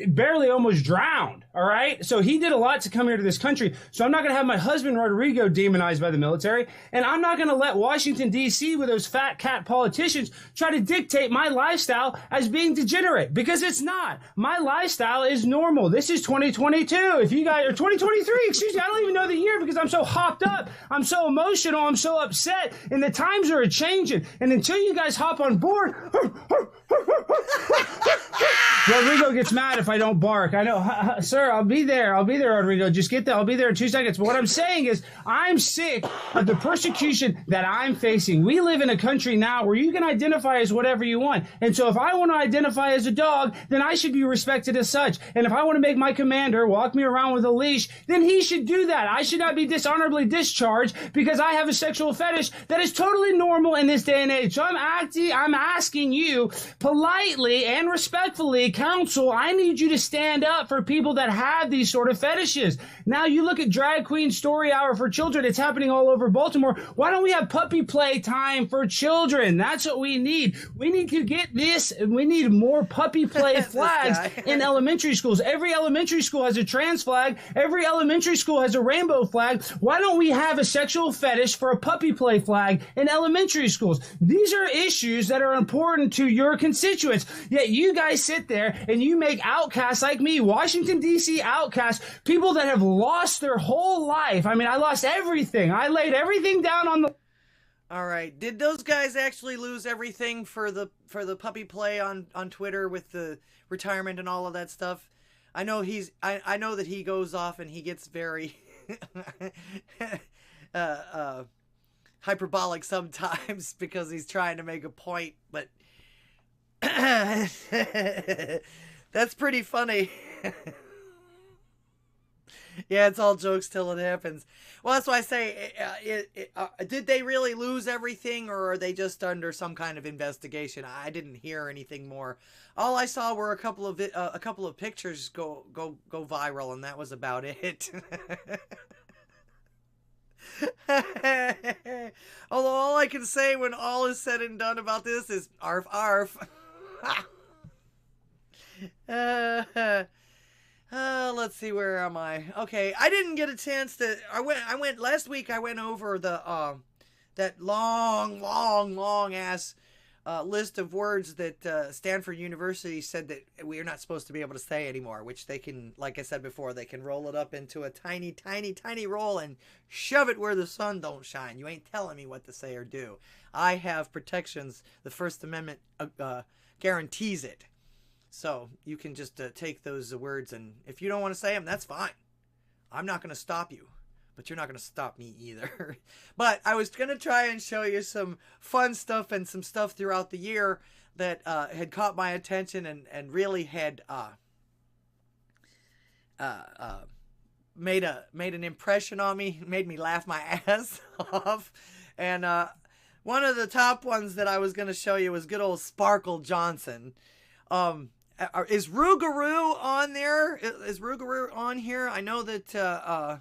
barely almost drowned. All right. So he did a lot to come here to this country. So I'm not going to have my husband, Rodrigo, demonized by the military. And I'm not going to let Washington, D.C., with those fat cat politicians try to dictate my lifestyle as being degenerate, because it's not. My lifestyle is normal. This is 2022. If you guys are 2023, excuse me, I don't even know the year because I'm so hopped up. I'm so emotional. I'm so upset. And the times are changing. And until you guys hop on board, Rodrigo gets mad if I don't bark. I know, sir, I'll be there. I'll be there, Rodrigo. Just get there. I'll be there in 2 seconds. But what I'm saying is I'm sick of the persecution that I'm facing. We live in a country now where you can identify as whatever you want. And so if I want to identify as a dog, then I should be respected as such. And if I want to make my commander walk me around with a leash, then he should do that. I should not be dishonorably discharged because I have a sexual fetish that is totally normal in this day and age. So I'm asking you politely and respectfully, counsel, I need you to stand up for people that have these sort of fetishes. Now you look at Drag Queen Story Hour for Children. It's happening all over Baltimore. Why don't we have puppy play time for children? That's what we need. We need to get this. We need more puppy play flags in elementary schools. Every elementary school has a trans flag. Every elementary school has a rainbow flag. Why don't we have a sexual fetish for a puppy play flag in elementary schools? These are issues that are important to your constituents. Yet you guys sit there and you make outcasts like me, Washington, D.C. outcasts, people that have lost their whole life. I mean, I lost everything. I laid everything down on the... All right. Did those guys actually lose everything for the puppy play on Twitter with the retirement and all of that stuff? I know I know that he goes off and he gets very hyperbolic sometimes because he's trying to make a point, but that's pretty funny. Yeah, it's all jokes till it happens. Well, that's why I say, did they really lose everything, or are they just under some kind of investigation? I didn't hear anything more. All I saw were a couple of pictures go viral, and that was about it. Although all I can say when all is said and done about this is arf arf. Let's see, where am I? Okay, I didn't get a chance to. I went last week. I went over the that long ass list of words that Stanford University said that we are not supposed to be able to say anymore. Which they can, like I said before, they can roll it up into a tiny roll and shove it where the sun don't shine. You ain't telling me what to say or do. I have protections. The First Amendment guarantees it. So you can just take those words, and if you don't want to say them, that's fine. I'm not going to stop you, but you're not going to stop me either. But I was going to try and show you some fun stuff and some stuff throughout the year that had caught my attention and really had made an impression on me, made me laugh my ass off. And one of the top ones that I was going to show you was good old Sparkle Johnson. Is Rougarou on there? Is Rougarou on here? I know that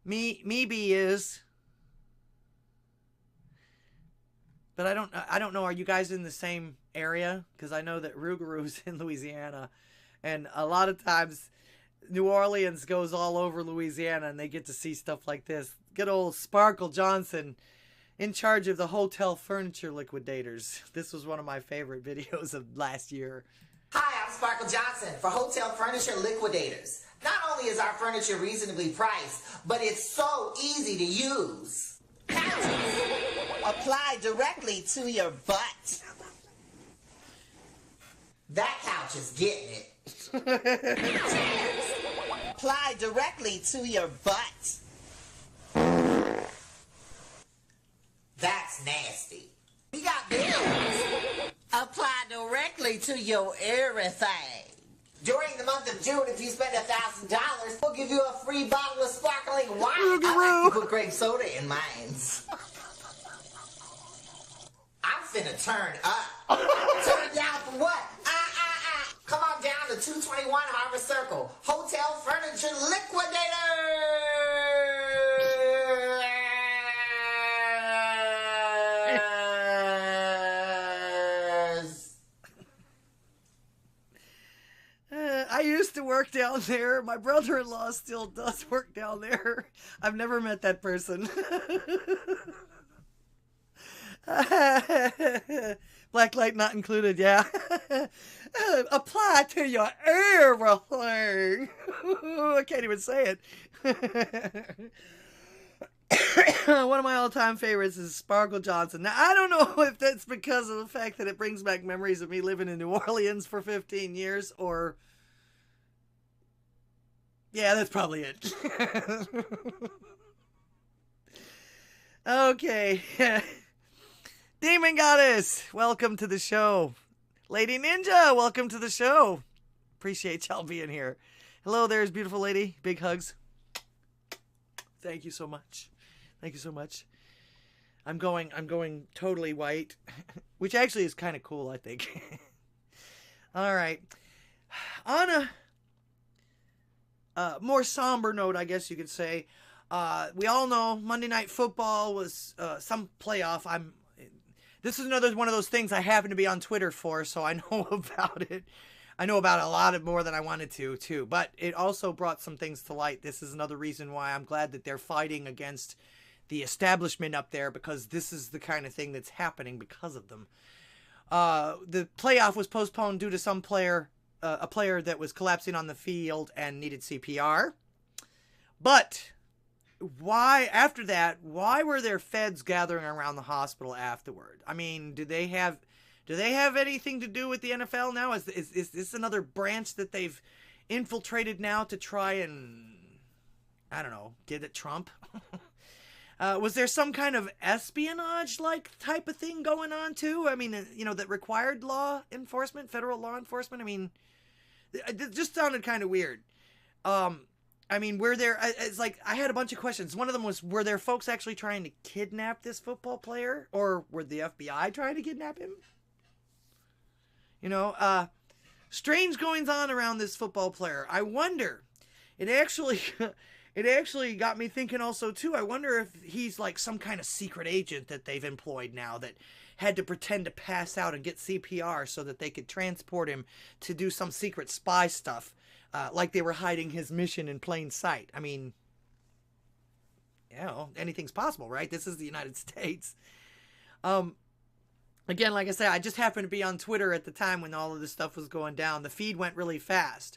Maybe is, but I don't know. Are you guys in the same area? Because I know that Rougarou's in Louisiana, and a lot of times New Orleans goes all over Louisiana, and they get to see stuff like this. Good old Sparkle Johnson, in charge of the hotel furniture liquidators. This was one of my favorite videos of last year. Hi, I'm Sparkle Johnson for Hotel Furniture Liquidators. Not only is our furniture reasonably priced, but it's so easy to use. Couches apply directly to your butt. That couch is getting it. Chairs apply directly to your butt. That's nasty. We got bills. Apply directly to your everything. During the month of June, if you spend $1,000, we'll give you a free bottle of sparkling wine. I like to put grape soda in mine. I'm finna turn up. Turn down for what? Come on down to 221 Harbor Circle. Hotel Furniture Liquidator. I used to work down there. My brother-in-law still does work down there. I've never met that person. Black light not included, yeah. Apply to your everything. I can't even say it. One of my all-time favorites is Sparkle Johnson. Now, I don't know if that's because of the fact that it brings back memories of me living in New Orleans for 15 years, or... yeah, that's probably it. Okay. Demon Goddess, welcome to the show. Lady Ninja, welcome to the show. Appreciate y'all being here. Hello, there's beautiful lady. Big hugs. Thank you so much. Thank you so much. I'm going totally white, which actually is kind of cool, I think. All right. On a more somber note, I guess you could say, we all know Monday Night Football was some playoff. This is another one of those things I happen to be on Twitter for, so I know about it. I know about a lot more than I wanted to, too. But it also brought some things to light. This is another reason why I'm glad that they're fighting against the establishment up there, because this is the kind of thing that's happening because of them. The playoff was postponed due to some player, a player that was collapsing on the field and needed CPR. But why, after that, why were there feds gathering around the hospital afterward? I mean, do they have Do they have anything to do with the NFL now? Is this another branch that they've infiltrated now to try and, I don't know, get at Trump? Was there some kind of espionage-like type of thing going on, too? I mean, you know, that required law enforcement, federal law enforcement? I mean, it just sounded kind of weird. I mean, were there... It's like, I had a bunch of questions. One of them was, were there folks actually trying to kidnap this football player? Or were the FBI trying to kidnap him? You know, strange goings-on around this football player. I wonder... It actually got me thinking also, too. I wonder if he's like some kind of secret agent that they've employed now that had to pretend to pass out and get CPR so that they could transport him to do some secret spy stuff, like they were hiding his mission in plain sight. I mean, you know, anything's possible, right? This is the United States. Again, like I said, I just happened to be on Twitter at the time when all of this stuff was going down. The feed went really fast.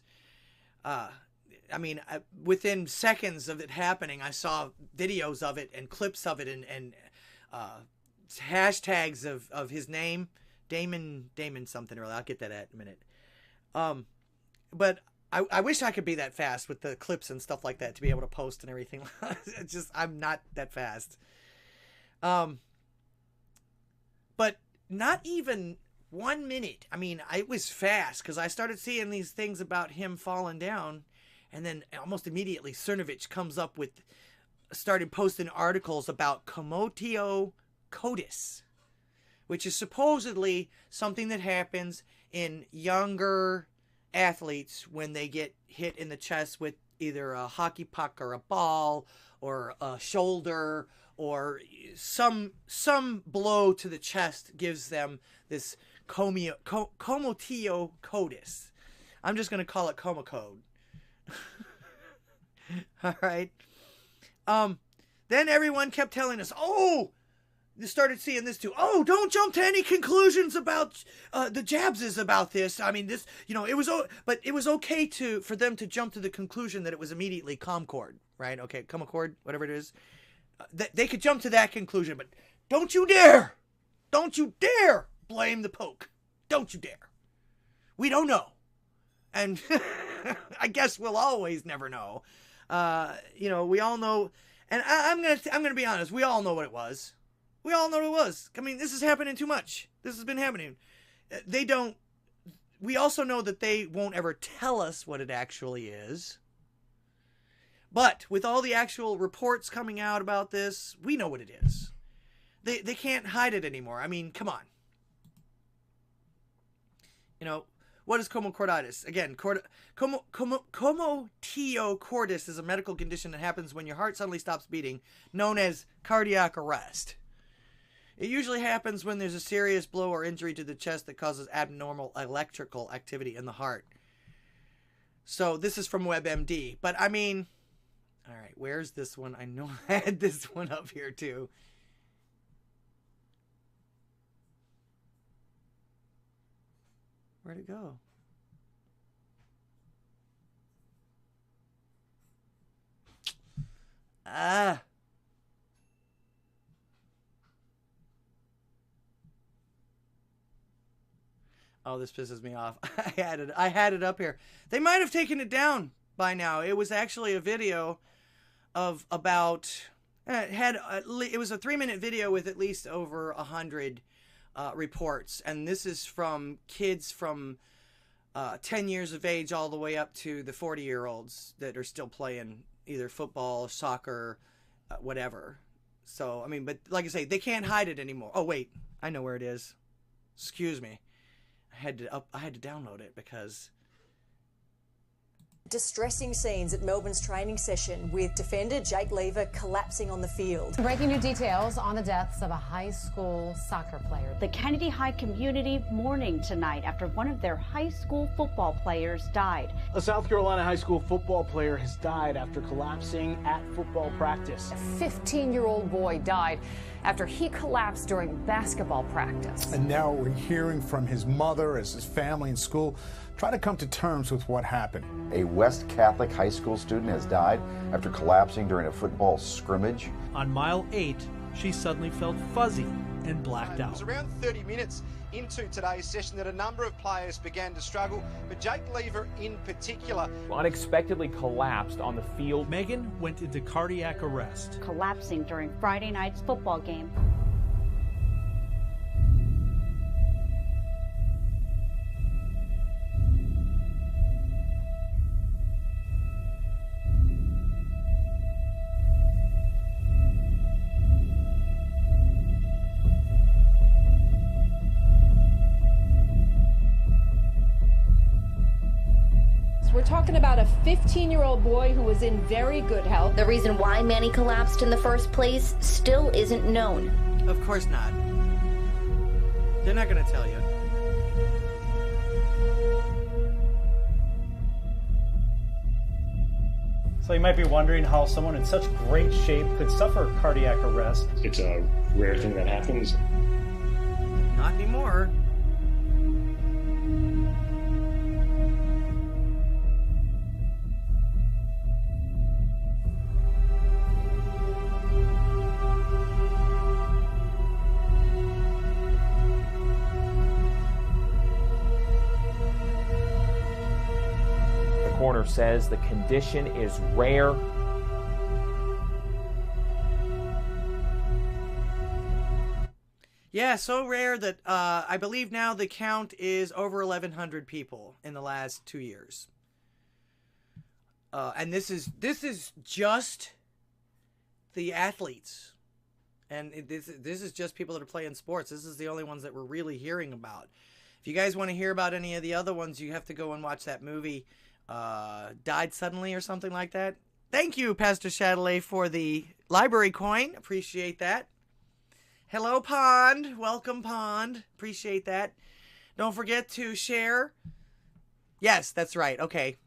I mean, within seconds of it happening, I saw videos of it and clips of it and hashtags of his name, Damon something or other. I'll get that in a minute. But I wish I could be that fast with the clips and stuff like that to be able to post and everything. It's just, I'm not that fast. But not even 1 minute. I mean, it was fast because I started seeing these things about him falling down. And then almost immediately, Cernovich comes up with, started posting articles about comatiocotis, which is supposedly something that happens in younger athletes when they get hit in the chest with either a hockey puck or a ball or a shoulder or some blow to the chest gives them this comatiocotis. I'm just going to call it coma code. All right. Then everyone kept telling us, oh, they started seeing this too. Oh, don't jump to any conclusions about the Jabses about this. I mean, this, you know, it was okay for them to jump to the conclusion that it was immediately Comcord, right? Okay, Comcord, whatever it is. They could jump to that conclusion, but don't you dare blame the Poke. Don't you dare. We don't know. And I guess we'll always never know. You know, we all know, and I'm gonna be honest. We all know what it was. We all know what it was. I mean, this is happening too much. This has been happening. They don't. We also know that they won't ever tell us what it actually is. But with all the actual reports coming out about this, we know what it is. They can't hide it anymore. I mean, come on. You know. What is comocorditis? Again, comotiocortis is a medical condition that happens when your heart suddenly stops beating, known as cardiac arrest. It usually happens when there's a serious blow or injury to the chest that causes abnormal electrical activity in the heart. So this is from WebMD. But I mean, all right, where's this one? I know I had this one up here too. Where'd it go? Ah. Oh, this pisses me off. I had it up here. They might have taken it down by now. It was actually a video of about it was a 3-minute video with at least over 100 reports, and this is from kids from 10 years of age all the way up to the 40-year-olds that are still playing either football, soccer, whatever. So, I mean, but like I say, they can't hide it anymore. Oh, wait, I know where it is. Excuse me. I had to download it because... Distressing scenes at Melbourne's training session with defender Jake Lever collapsing on the field. Breaking new details on the deaths of a high school soccer player. The Kennedy High community mourning tonight after one of their high school football players died. A South Carolina high school football player has died after collapsing at football practice. A 15-year-old boy died after he collapsed during basketball practice. And now we're hearing from his mother as his family and school try to come to terms with what happened. A West Catholic high school student has died after collapsing during a football scrimmage. On mile 8, she suddenly felt fuzzy and blacked It out. was around 30 minutes into today's session that a number of players began to struggle, but Jake Lever in particular unexpectedly collapsed on the field. Megan went into cardiac arrest. Collapsing during Friday night's football game. We're talking about a 15-year-old boy who was in very good health. The reason why Manny collapsed in the first place still isn't known. Of course not. They're not going to tell you. So you might be wondering how someone in such great shape could suffer cardiac arrest. It's a rare thing that happens. Not anymore. The coroner says the condition is rare. Yeah, so rare that I believe now the count is over 1,100 people in the last 2 years. And this is just the athletes. And this is just people that are playing sports. This is the only ones that we're really hearing about. If you guys want to hear about any of the other ones, you have to go and watch that movie, Died Suddenly or something like that. Thank you, Pastor Chatelet, for the library coin. Appreciate that. Hello, Pond. Welcome, Pond. Appreciate that. Don't forget to share. Yes, that's right. Okay.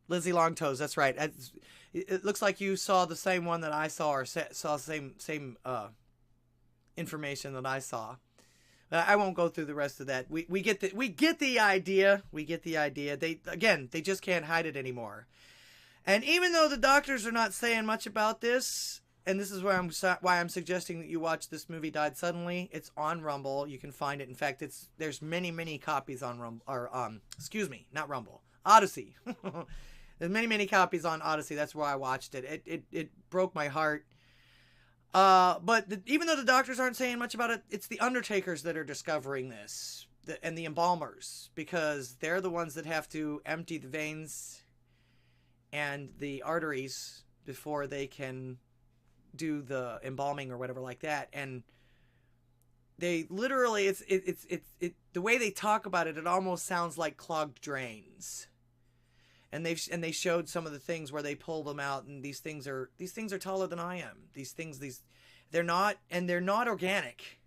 Lizzie Longtoes, that's right. It looks like you saw the same one that I saw, or saw same information that I saw. I won't go through the rest of that. We get the idea. We get the idea. They just can't hide it anymore. And even though the doctors are not saying much about this, and this is why I'm suggesting that you watch this movie, Died Suddenly. It's on Rumble. You can find it. In fact, there's many copies on Rumble, or excuse me, not Rumble, Odysee. There's many copies on Odysee. That's where I watched it. It broke my heart. But even though the doctors aren't saying much about it, it's the undertakers that are discovering this, and the embalmers, because they're the ones that have to empty the veins and the arteries before they can do the embalming or whatever like that. And they literally, it's the way they talk about it, it almost sounds like clogged drains. And they showed some of the things where they pulled them out, and these things are taller than I am. They're not organic.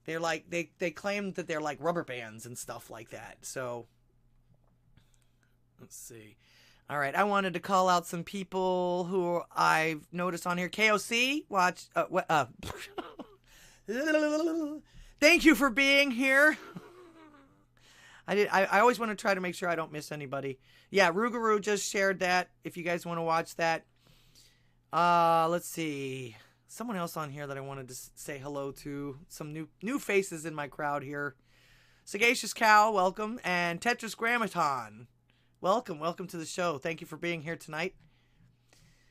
They're like they claim that they're like rubber bands and stuff like that. So let's see. All right, I wanted to call out some people who I've noticed on here. KOC, watch. Thank you for being here. I always want to try to make sure I don't miss anybody. Yeah, Rougarou just shared that. If you guys want to watch that. Let's see. Someone else on here that I wanted to say hello to. Some new faces in my crowd here. Sagacious Cow, welcome. And Tetris Grammaton, welcome to the show. Thank you for being here tonight.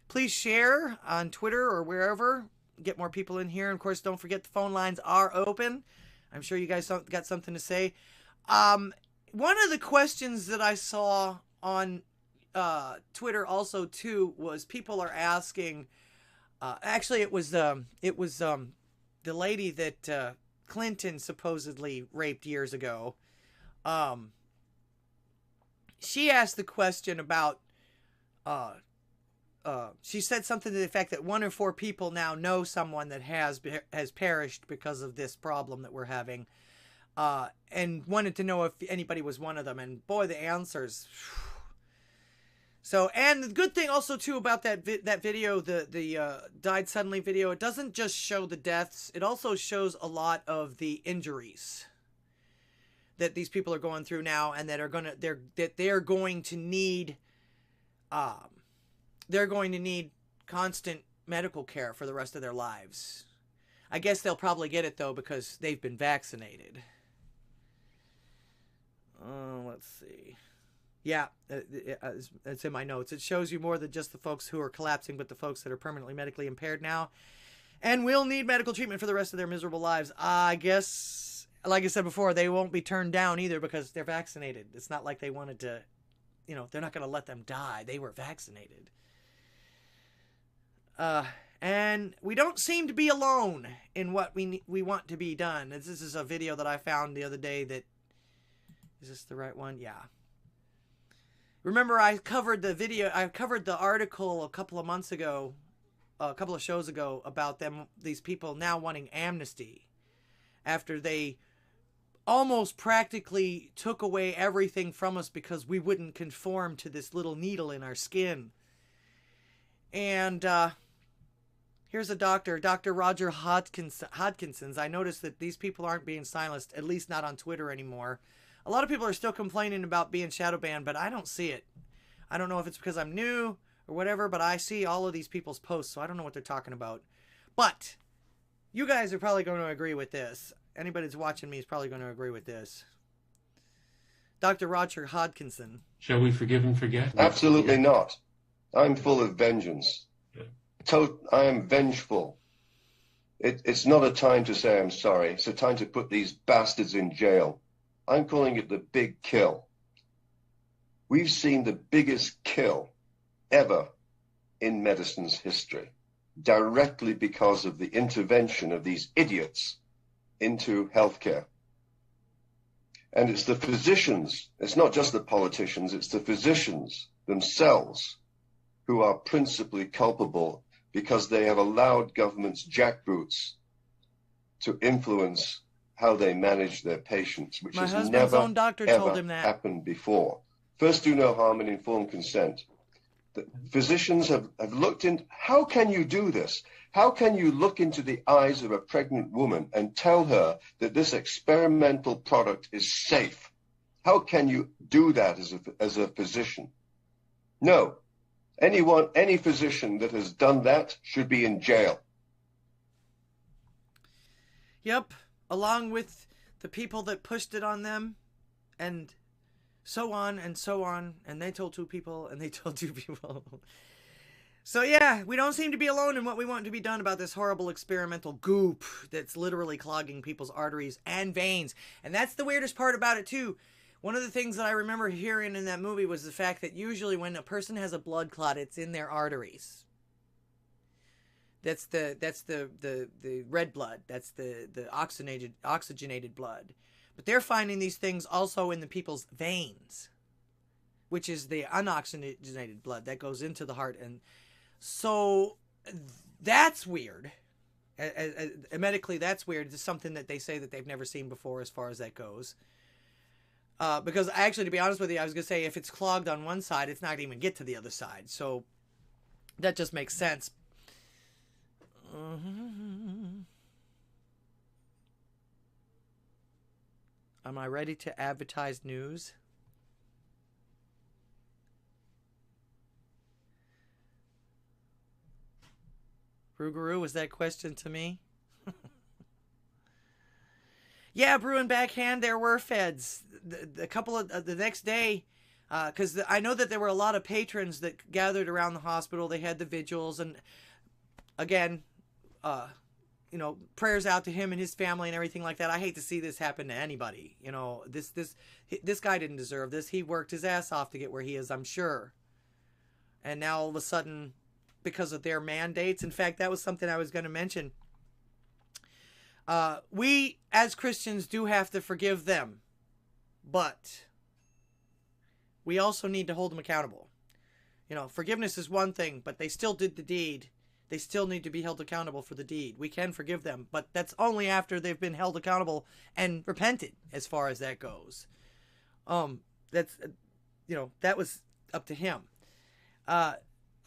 Please share on Twitter or wherever. Get more people in here. And of course, don't forget the phone lines are open. I'm sure you guys got something to say. One of the questions that I saw on Twitter also too was people are asking. Actually, it was the lady that Clinton supposedly raped years ago. She asked the question about. She said something to the effect that 1 in 4 people now know someone that has perished because of this problem that we're having. And wanted to know if anybody was one of them, and boy, the answers. So, and the good thing also too about that video, the Died Suddenly video, it doesn't just show the deaths; it also shows a lot of the injuries that these people are going through now, and that they're going to need constant medical care for the rest of their lives. I guess they'll probably get it, though, because they've been vaccinated. Let's see. Yeah, it's in my notes. It shows you more than just the folks who are collapsing, but the folks that are permanently medically impaired now and will need medical treatment for the rest of their miserable lives. I guess, like I said before, they won't be turned down either because they're vaccinated. It's not like they wanted to, you know, they're not going to let them die. They were vaccinated. And we don't seem to be alone in what we want to be done. This is a video that I found the other day that, is this the right one? Yeah. Remember, I covered the article a couple of months ago, a couple of shows ago, about these people now wanting amnesty after they almost practically took away everything from us because we wouldn't conform to this little needle in our skin. And here's a doctor, Dr. Roger Hodkinson's. I noticed that these people aren't being silenced, at least not on Twitter anymore. A lot of people are still complaining about being shadow banned, but I don't see it. I don't know if it's because I'm new or whatever, but I see all of these people's posts, so I don't know what they're talking about. But you guys are probably going to agree with this. Anybody that's watching me is probably going to agree with this. Dr. Roger Hodkinson. Shall we forgive and forget? Absolutely not. I'm full of vengeance. I am vengeful. It's not a time to say I'm sorry. It's a time to put these bastards in jail. I'm calling it the big kill. We've seen the biggest kill ever in medicine's history, directly because of the intervention of these idiots into healthcare. And it's the physicians, it's not just the politicians, it's the physicians themselves who are principally culpable because they have allowed government's jackboots to influence how they manage their patients, which has never, own doctor ever told him that. happened before. First, do no harm and informed consent. The physicians have looked in. How can you do this? How can you look into the eyes of a pregnant woman and tell her that this experimental product is safe? How can you do that as a physician? No. Any physician that has done that should be in jail. Yep. Along with the people that pushed it on them, and so on and so on, and they told two people, and they told two people. So yeah, we don't seem to be alone in what we want to be done about this horrible experimental goop that's literally clogging people's arteries and veins. And that's the weirdest part about it too. One of the things that I remember hearing in that movie was the fact that usually when a person has a blood clot, it's in their arteries. That's the red blood. That's the oxygenated blood. But they're finding these things also in the people's veins, which is the unoxygenated blood that goes into the heart. And so that's weird. Medically, that's weird. It's something that they say that they've never seen before as far as that goes. Because actually, to be honest with you, I was going to say if it's clogged on one side, it's not going to even get to the other side. So that just makes sense. Am I ready to advertise news? Rougarou, was that question to me? Yeah, Brew and Backhand, there were feds. A couple of the next day, because I know that there were a lot of patrons that gathered around the hospital. They had the vigils, and again, you know, prayers out to him and his family and everything like that. I hate to see this happen to anybody. You know, this guy didn't deserve this. He worked his ass off to get where he is, I'm sure. And now all of a sudden, because of their mandates, in fact, that was something I was going to mention. We, as Christians, do have to forgive them. But we also need to hold them accountable. You know, forgiveness is one thing, but they still did the deed. They still need to be held accountable for the deed. We can forgive them, but that's only after they've been held accountable and repented, as far as that goes. That's, you know, that was up to him. I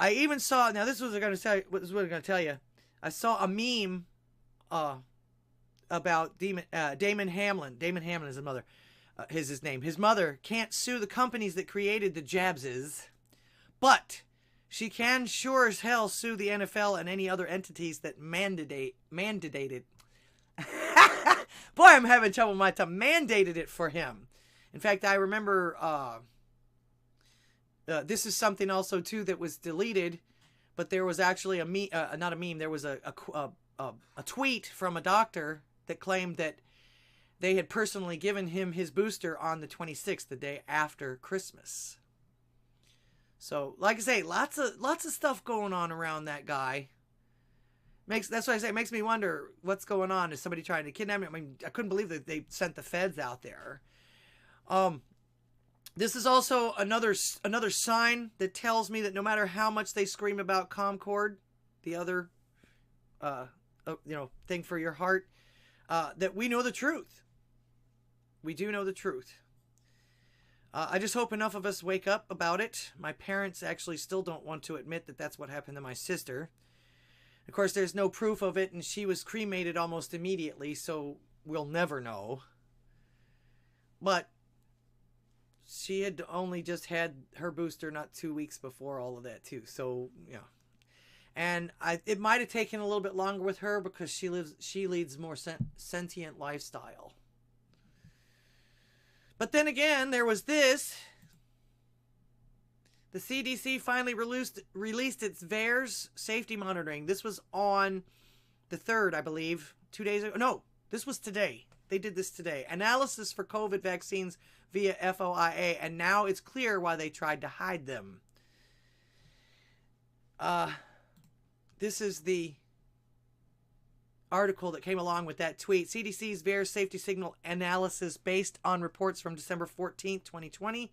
even saw, now this was what I'm going to tell you. I saw a meme about Damon Hamlin. Damon Hamlin is his mother. His name. His mother can't sue the companies that created the Jabses, but she can sure as hell sue the NFL and any other entities that mandated. Boy, I'm having trouble with my tongue. Mandated it for him. In fact, I remember this is something also too that was deleted, but there was actually a meme, not a meme. There was a tweet from a doctor that claimed that they had personally given him his booster on the 26th, the day after Christmas. So, like I say, lots of stuff going on around that guy. That's why I say it makes me wonder what's going on. Is somebody trying to kidnap him? I mean, I couldn't believe that they sent the feds out there. This is also another sign that tells me that no matter how much they scream about Concord, the other thing for your heart, that we know the truth. We do know the truth. I just hope enough of us wake up about it. My parents actually still don't want to admit that that's what happened to my sister. Of course, there's no proof of it, and she was cremated almost immediately, so we'll never know. But she had only just had her booster not 2 weeks before all of that, too. So, yeah. And it might have taken a little bit longer with her because she leads more sentient lifestyle. But then again, there was this. The CDC finally released its VAERS safety monitoring. This was on the 3rd, I believe, 2 days ago. No, this was today. They did this today. Analysis for COVID vaccines via FOIA, and now it's clear why they tried to hide them. This is the article that came along with that tweet. CDC's VAERS safety signal analysis based on reports from December 14th, 2020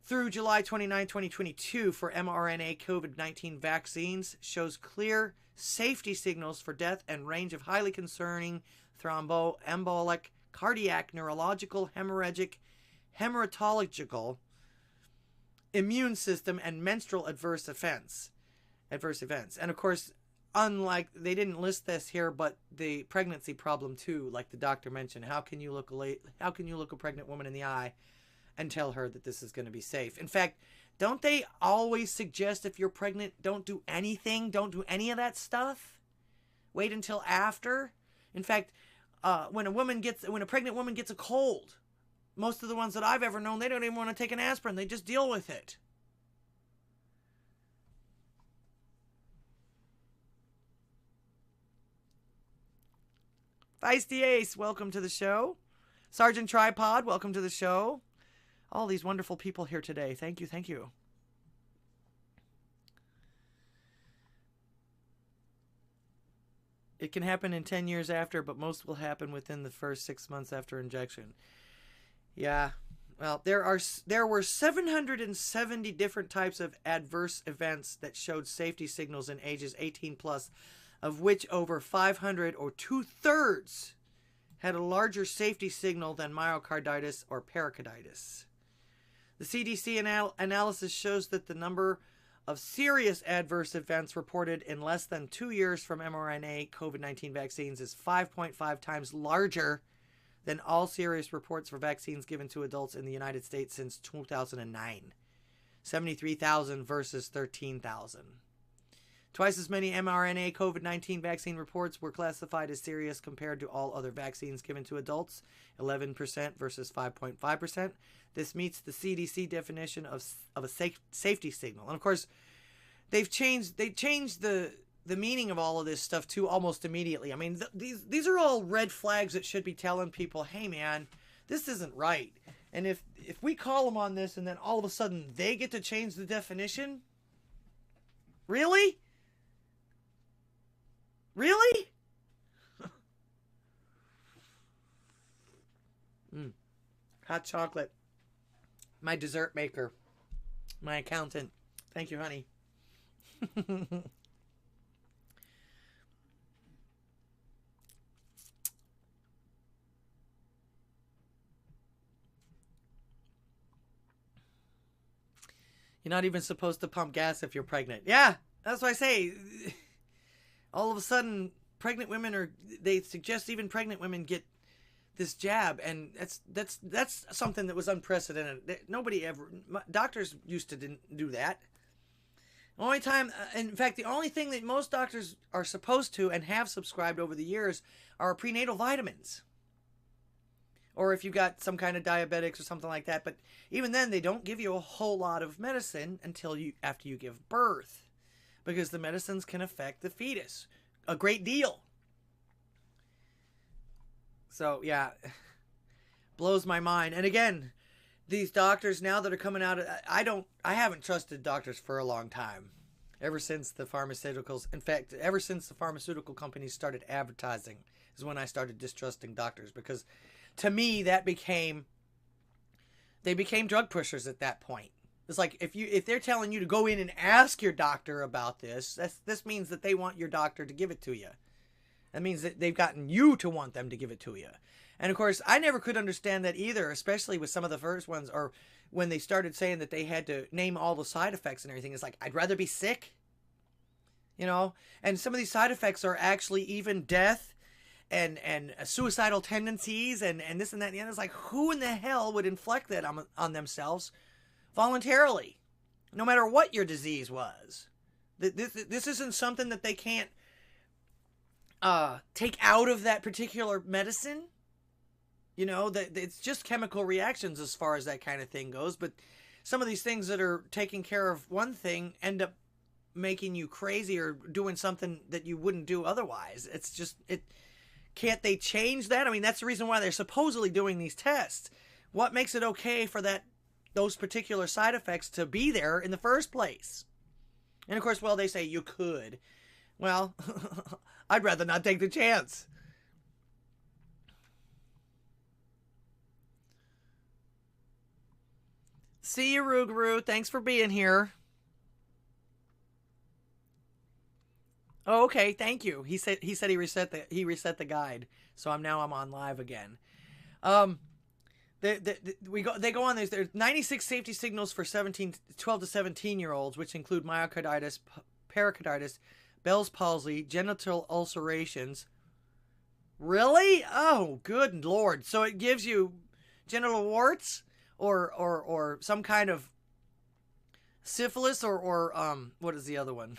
through July 29, 2022 for mRNA COVID-19 vaccines shows clear safety signals for death and range of highly concerning thromboembolic, cardiac, neurological, hemorrhagic, hematological, immune system, and menstrual adverse events. And of course, unlike, they didn't list this here, but the pregnancy problem too, like the doctor mentioned. How can you look a pregnant woman in the eye and tell her that this is going to be safe? In fact, don't they always suggest if you're pregnant, don't do anything, don't do any of that stuff? Wait until after? In fact, when a pregnant woman gets a cold, most of the ones that I've ever known, they don't even want to take an aspirin. They just deal with it. Feisty Ace, welcome to the show. Sergeant Tripod, welcome to the show. All these wonderful people here today. Thank you, thank you. It can happen in 10 years after, but most will happen within the first 6 months after injection. Yeah, well, there were 770 different types of adverse events that showed safety signals in ages 18 plus, of which over 500 or 2/3 had a larger safety signal than myocarditis or pericarditis. The CDC analysis shows that the number of serious adverse events reported in less than 2 years from mRNA COVID-19 vaccines is 5.5 times larger than all serious reports for vaccines given to adults in the United States since 2009. 73,000 versus 13,000. Twice as many mRNA COVID-19 vaccine reports were classified as serious compared to all other vaccines given to adults, 11% versus 5.5%. This meets the CDC definition of a safety signal. And of course, they changed the meaning of all of this stuff too almost immediately. I mean, these are all red flags that should be telling people, hey man, this isn't right. And if we call them on this and then all of a sudden they get to change the definition, really? Really? Hot chocolate. My dessert maker. My accountant. Thank you, honey. You're not even supposed to pump gas if you're pregnant. Yeah, that's what I say. All of a sudden, pregnant women they suggest even pregnant women get this jab, and that's something that was unprecedented. Nobody ever, doctors used to didn't do that. Only time, in fact, the only thing that most doctors are supposed to and have subscribed over the years are prenatal vitamins. Or if you've got some kind of diabetics or something like that. But even then, they don't give you a whole lot of medicine until after you give birth. Because the medicines can affect the fetus a great deal. So, yeah, blows my mind. And again, these doctors now that are coming out, I haven't trusted doctors for a long time. Ever since the pharmaceuticals, in fact, ever since the pharmaceutical companies started advertising is when I started distrusting doctors. Because to me, they became drug pushers at that point. It's like if they're telling you to go in and ask your doctor about this means that they want your doctor to give it to you. That means that they've gotten you to want them to give it to you. And of course, I never could understand that either, especially with some of the first ones, or when they started saying that they had to name all the side effects and everything. It's like, I'd rather be sick, you know? And some of these side effects are actually even death and suicidal tendencies and this and that and the other. It's like, who in the hell would inflict that on themselves voluntarily, no matter what your disease was? This isn't something that they can't take out of that particular medicine. You know, that it's just chemical reactions as far as that kind of thing goes. But some of these things that are taking care of one thing end up making you crazy or doing something that you wouldn't do otherwise. It's just, can't they change that? I mean, that's the reason why they're supposedly doing these tests. What makes it okay for those particular side effects to be there in the first place? And of course, well, they say you could. Well, I'd rather not take the chance. See you, Ruguru. Thanks for being here. Oh, okay. Thank you. He said he reset the guide, so I'm on live again. They go on. There's 96 safety signals for 12 to 17-year-olds, which include myocarditis, pericarditis, Bell's palsy, genital ulcerations. Really? Oh, good Lord. So it gives you genital warts or some kind of syphilis or what is the other one?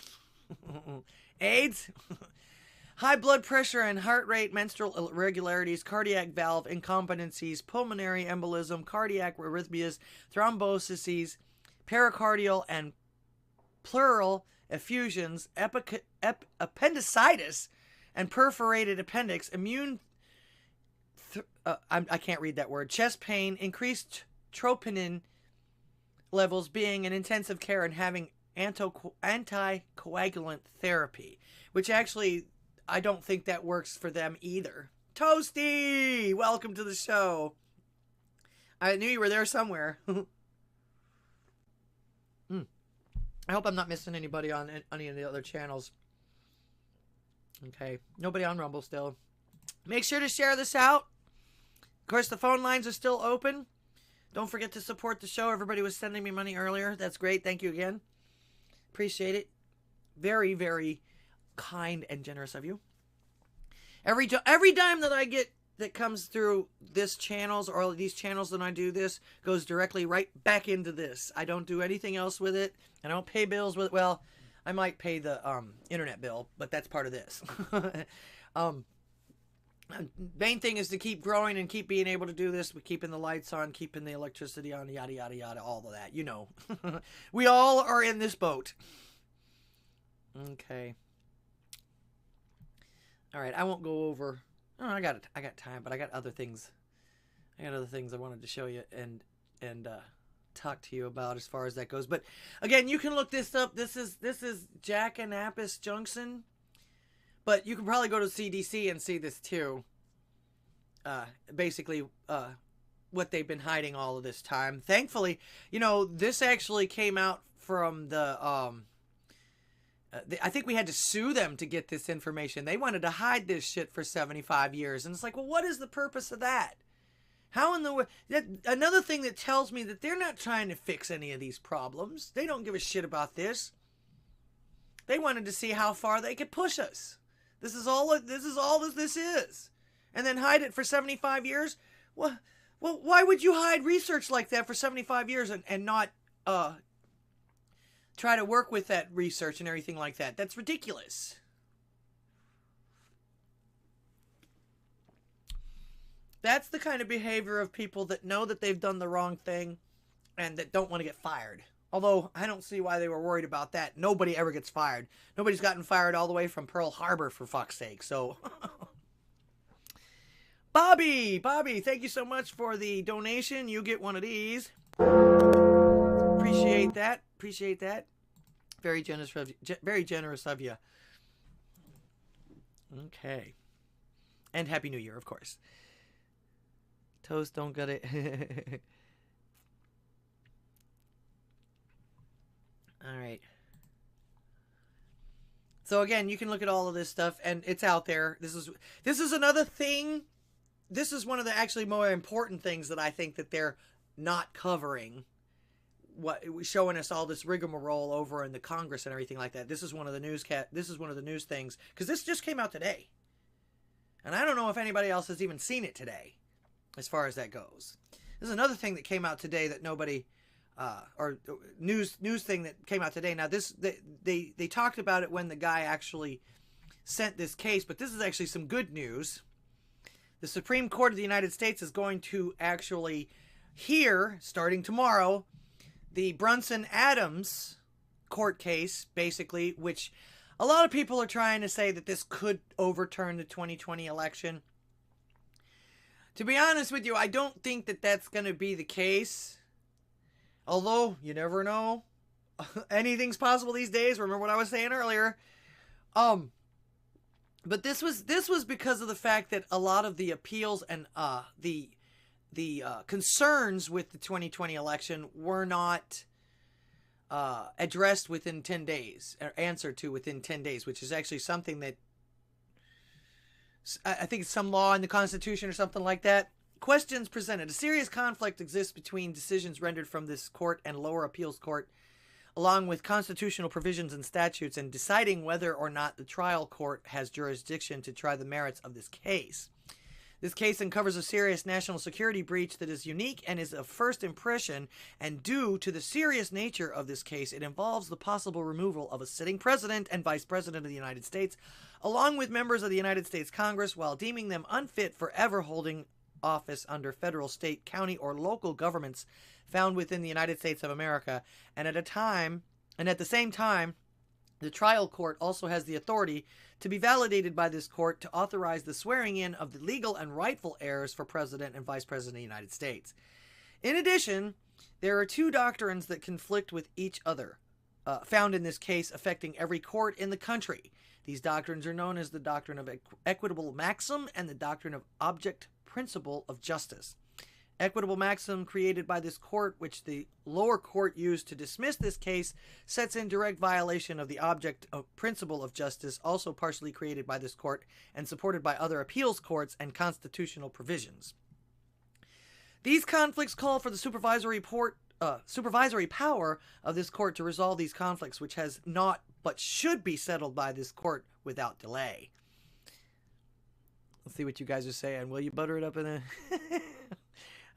AIDS? High blood pressure and heart rate, menstrual irregularities, cardiac valve incompetencies, pulmonary embolism, cardiac arrhythmias, thromboses, pericardial and pleural effusions, appendicitis, and perforated appendix, I can't read that word, chest pain, increased troponin levels, being in intensive care and having anticoagulant therapy, which actually I don't think that works for them either. Toasty, welcome to the show. I knew you were there somewhere. I hope I'm not missing anybody on any of the other channels. Okay, nobody on Rumble still. Make sure to share this out. Of course, the phone lines are still open. Don't forget to support the show. Everybody was sending me money earlier. That's great. Thank you again. Appreciate it. Very, very kind and generous of you. Every dime that I get that comes through this channels or these channels that I do this goes directly right back into this. I don't do anything else with it. I don't pay bills with it. Well, I might pay the internet bill, but that's part of this. Main thing is to keep growing and keep being able to do this. We're keeping the lights on, keeping the electricity on, yada, yada, yada, all of that. You know. We all are in this boat. Okay. All right, I won't go over. Oh, I got time, but I got other things. I wanted to show you and talk to you about as far as that goes. But again, you can look this up. This is Jackanapis Junction. But you can probably go to CDC and see this too. Basically, what they've been hiding all of this time. Thankfully, you know, this actually came out from the I think we had to sue them to get this information. They wanted to hide this shit for 75 years. And it's like, well, what is the purpose of that? How in the way? Another thing that tells me that they're not trying to fix any of these problems. They don't give a shit about this. They wanted to see how far they could push us. This is all this is. And then hide it for 75 years? Well, why would you hide research like that for 75 years and not try to work with that research and everything like that. That's ridiculous. That's the kind of behavior of people that know that they've done the wrong thing and that don't want to get fired. Although, I don't see why they were worried about that. Nobody ever gets fired. Nobody's gotten fired all the way from Pearl Harbor, for fuck's sake. So, Bobby, thank you so much for the donation. You get one of these. Appreciate that. Appreciate that. Very generous of you. Very generous of you. Okay. And Happy New Year, of course. Toast, don't get it. All right. So again, you can look at all of this stuff, and it's out there. This is another thing. This is one of the actually more important things that I think that they're not covering. What showing us all this rigmarole over in the Congress and everything like that. This is one of the news things, because this just came out today, and I don't know if anybody else has even seen it today, as far as that goes. This is another thing that came out today that nobody. Or news thing that came out today. Now they talked about it when the guy actually sent this case, but this is actually some good news. The Supreme Court of the United States is going to actually hear, starting tomorrow, the Brunson-Adams court case, basically, which a lot of people are trying to say that this could overturn the 2020 election. To be honest with you, I don't think that that's going to be the case. Although, you never know. Anything's possible these days. Remember what I was saying earlier. But this was because of the fact that a lot of the appeals and the concerns with the 2020 election were not addressed within 10 days, or answered to within 10 days, which is actually something that I think it's some law in the Constitution or something like that. Questions presented. A serious conflict exists between decisions rendered from this court and lower appeals court, along with constitutional provisions and statutes, and deciding whether or not the trial court has jurisdiction to try the merits of this case. This case uncovers a serious national security breach that is unique and is of first impression, and due to the serious nature of this case, it involves the possible removal of a sitting president and vice president of the United States, along with members of the United States Congress, while deeming them unfit for ever holding office under federal, state, county, or local governments found within the United States of America, and at the same time, the trial court also has the authority to be validated by this court to authorize the swearing in of the legal and rightful heirs for president and vice president of the United States. In addition, there are two doctrines that conflict with each other, found in this case, affecting every court in the country. These doctrines are known as the doctrine of equitable maxim and the doctrine of object principle of justice. Equitable maxim created by this court, which the lower court used to dismiss this case, sets in direct violation of the object of principle of justice, also partially created by this court and supported by other appeals courts and constitutional provisions. These conflicts call for the supervisory power of this court to resolve these conflicts, which has not but should be settled by this court without delay. Let's see what you guys are saying. Will you butter it up in a...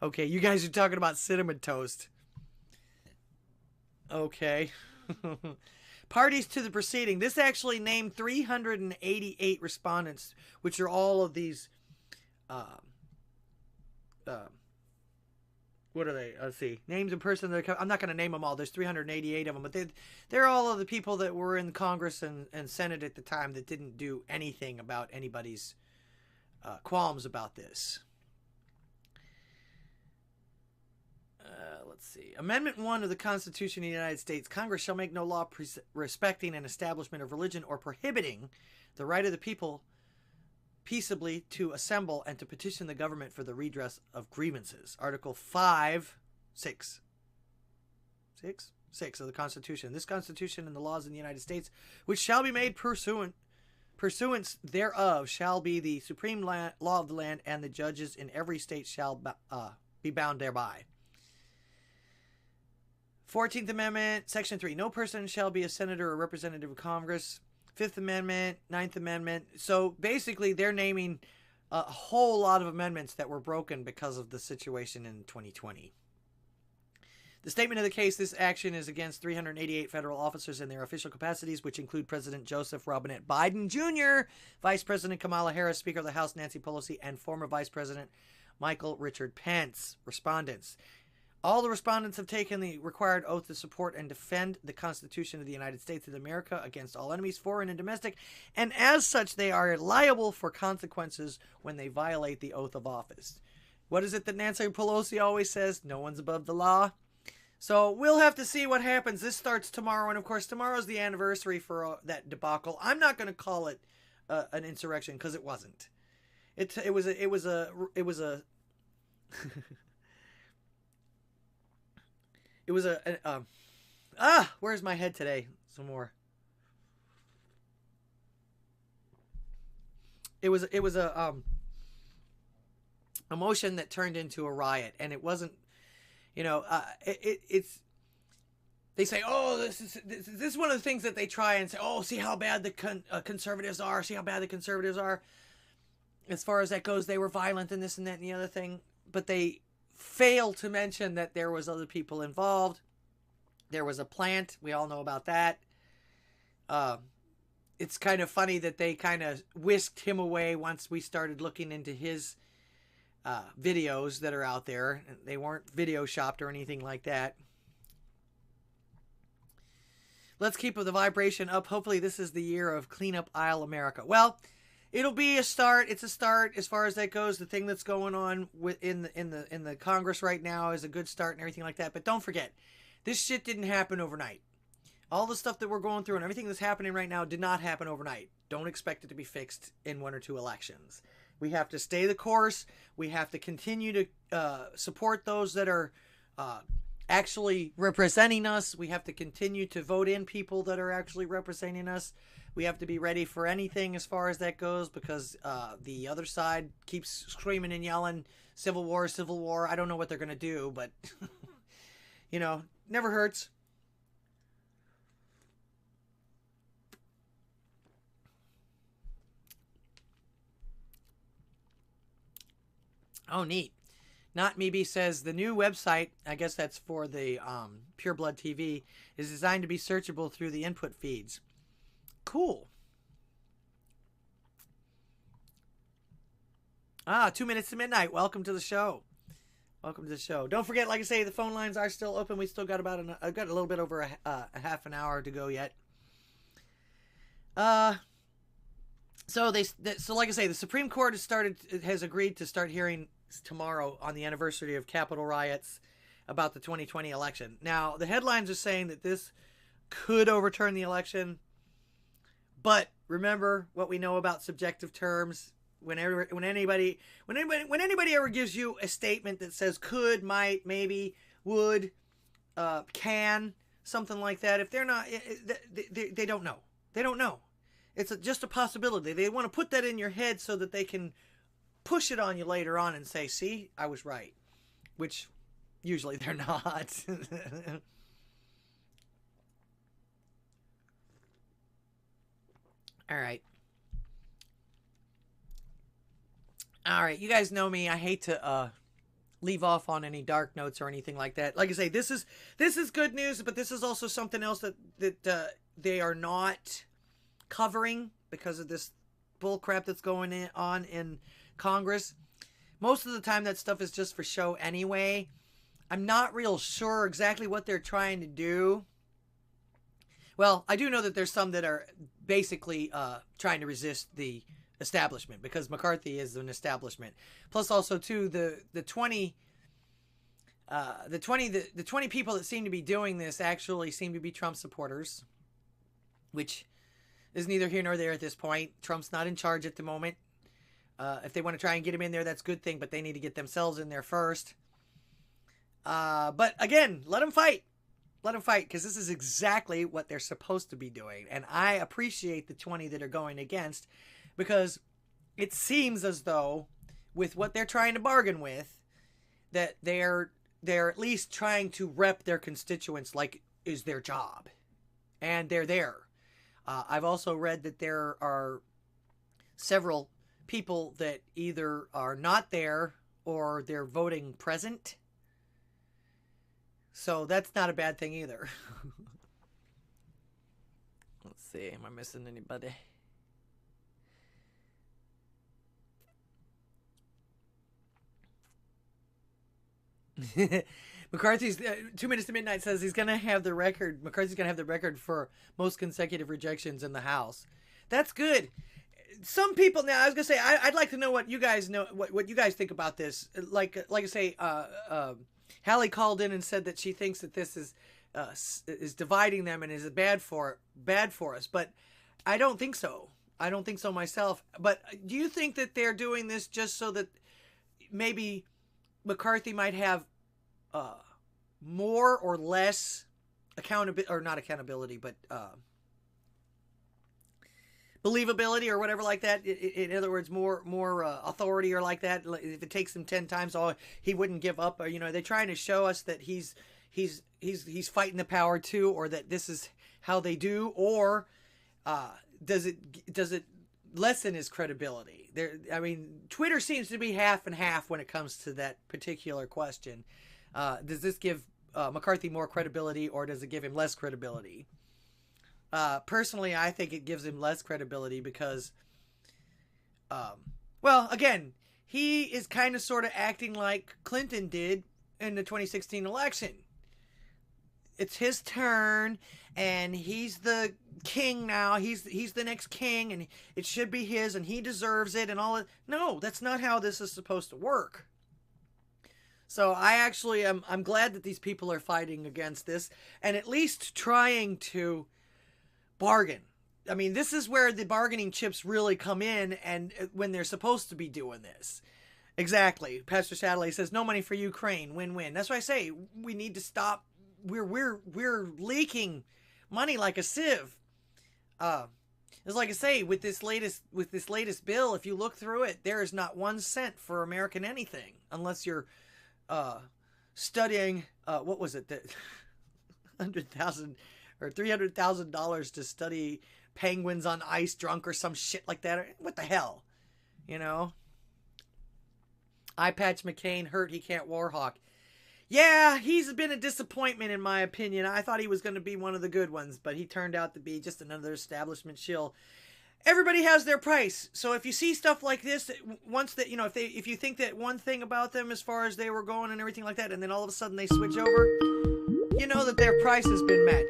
Okay, you guys are talking about cinnamon toast. Okay. Parties to the proceeding. This actually named 388 respondents, which are all of these... what are they? Let's see. Names and person. I'm not going to name them all. There's 388 of them. But they're all of the people that were in Congress and Senate at the time that didn't do anything about anybody's qualms about this. Let's see. Amendment 1 of the Constitution of the United States. Congress shall make no law respecting an establishment of religion or prohibiting the right of the people peaceably to assemble and to petition the government for the redress of grievances. Article 6 of the Constitution. This Constitution and the laws in the United States, which shall be made pursuance thereof, shall be the supreme law of the land, and the judges in every state shall be bound thereby. 14th Amendment, Section 3. No person shall be a senator or representative of Congress. 5th Amendment, 9th Amendment. So basically they're naming a whole lot of amendments that were broken because of the situation in 2020. The statement of the case, this action is against 388 federal officers in their official capacities, which include President Joseph Robinette Biden Jr., Vice President Kamala Harris, Speaker of the House Nancy Pelosi, and former Vice President Michael Richard Pence. Respondents. All the respondents have taken the required oath to support and defend the Constitution of the United States of America against all enemies, foreign and domestic, and as such, they are liable for consequences when they violate the oath of office. What is it that Nancy Pelosi always says? No one's above the law. So we'll have to see what happens. This starts tomorrow, and of course, tomorrow's the anniversary for that debacle. I'm not going to call it an insurrection because it wasn't. It was a where's my head today? Some more. It was a motion that turned into a riot, and it wasn't, it's, they say, oh, this is one of the things that they try and say, oh, see how bad the conservatives are, see how bad the conservatives are. As far as that goes, they were violent and this and that and the other thing, but they fail to mention that there was other people involved. There was a plant. We all know about that. It's kind of funny that they kind of whisked him away once we started looking into his videos that are out there. They weren't video shopped or anything like that. Let's keep the vibration up. Hopefully this is the year of Clean Up Aisle America. Well, it'll be a start. It's a start as far as that goes. The thing that's going on in the Congress right now is a good start and everything like that. But don't forget, this shit didn't happen overnight. All the stuff that we're going through and everything that's happening right now did not happen overnight. Don't expect it to be fixed in 1 or 2 elections. We have to stay the course. We have to continue to support those that are actually representing us. We have to continue to vote in people that are actually representing us. We have to be ready for anything as far as that goes, because the other side keeps screaming and yelling, civil war, civil war. I don't know what they're going to do, but, never hurts. Oh, neat. Not Maybe says the new website, I guess that's for the Pure Blood TV, is designed to be searchable through the input feeds. Cool. 2 minutes to midnight. Welcome to the show. Welcome to the show. Don't forget, like I say, the phone lines are still open. We still got about I've got a little bit over a half an hour to go yet. So like I say, the Supreme Court has agreed to start hearing tomorrow on the anniversary of Capitol riots about the 2020 election. Now, the headlines are saying that this could overturn the election, but remember what we know about subjective terms. When anybody ever gives you a statement that says could, might, maybe, would, can, something like that, if they're not, they don't know. They don't know. It's just a possibility. They want to put that in your head so that they can push it on you later on and say, see, I was right. Which usually they're not. All right. All right. You guys know me. I hate to leave off on any dark notes or anything like that. Like I say, this is good news, but this is also something else that they are not covering because of this bull crap that's going on in Congress. Most of the time that stuff is just for show anyway. I'm not real sure exactly what they're trying to do. Well, I do know that there's some that are basically trying to resist the establishment, because McCarthy is an establishment. Plus also too, the 20 people that seem to be doing this actually seem to be Trump supporters, which is neither here nor there at this point. Trump's not in charge at the moment. If they want to try and get him in there, that's a good thing, but they need to get themselves in there first. But again, let them fight. Let them fight, because this is exactly what they're supposed to be doing. And I appreciate the 20 that are going against, because it seems as though with what they're trying to bargain with, that they're at least trying to rep their constituents like is their job. And they're there. I've also read that there are several people that either are not there or they're voting present. So that's not a bad thing either. Let's see. Am I missing anybody? McCarthy's 2 minutes to midnight says he's going to have the record. McCarthy's going to have the record for most consecutive rejections in the House. That's good. Some people now, I was going to say, I'd like to know what you guys know, what you guys think about this. Like I say, Hallie called in and said that she thinks that this is dividing them and is bad for us. But I don't think so. I don't think so myself. But do you think that they're doing this just so that maybe McCarthy might have more or less accountability, or not accountability, but believability or whatever like that? In other words, more authority or like that. If it takes him 10 times, he wouldn't give up. Or, they're trying to show us that he's fighting the power too, or that this is how they do, or does it lessen his credibility? Twitter seems to be half and half when it comes to that particular question. Does this give McCarthy more credibility, or does it give him less credibility? Personally, I think it gives him less credibility because, again, he is kind of sort of acting like Clinton did in the 2016 election. It's his turn, and he's the king now. He's the next king, and it should be his, and he deserves it, and all that. No, that's not how this is supposed to work. So I actually I'm glad that these people are fighting against this, and at least trying to bargain. This is where the bargaining chips really come in, and when they're supposed to be doing this. Exactly. Pastor Shadley says, no money for Ukraine, win-win. That's why I say we need to stop. We're leaking money like a sieve. It's like I say, with this latest bill, if you look through it, there is not 1 cent for American anything, unless you're studying what was it, that $100,000 or $300,000 to study penguins on ice drunk or some shit like that. What the hell, Eye Patch McCain hurt, he can't warhawk. Yeah, he's been a disappointment in my opinion. I thought he was going to be one of the good ones, but he turned out to be just another establishment shill. Everybody has their price. So if you see stuff like this, once that, if you think that one thing about them as far as they were going and everything like that, and then all of a sudden they switch over, you know that their price has been met.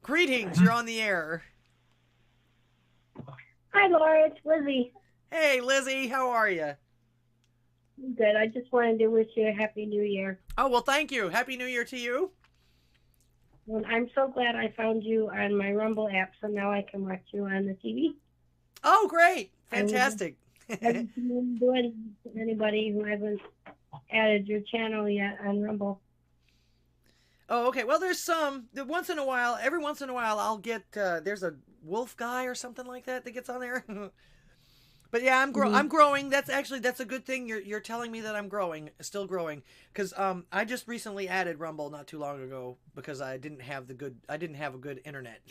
Greetings, you're on the air. Hi, Laura, it's Lizzie. Hey, Lizzie, how are you? Good. I just wanted to wish you a Happy New Year. Oh, well, thank you. Happy New Year to you. Well, I'm so glad I found you on my Rumble app, so now I can watch you on the TV. Oh, great. Fantastic. I wouldn't do it to anybody who hasn't added your channel yet on Rumble. Oh, okay. Well, there's some. Every once in a while, I'll get, there's a wolf guy or something like that gets on there. But yeah, I'm growing. That's a good thing. You're telling me that I'm growing, still growing, because I just recently added Rumble not too long ago because I didn't have a good internet,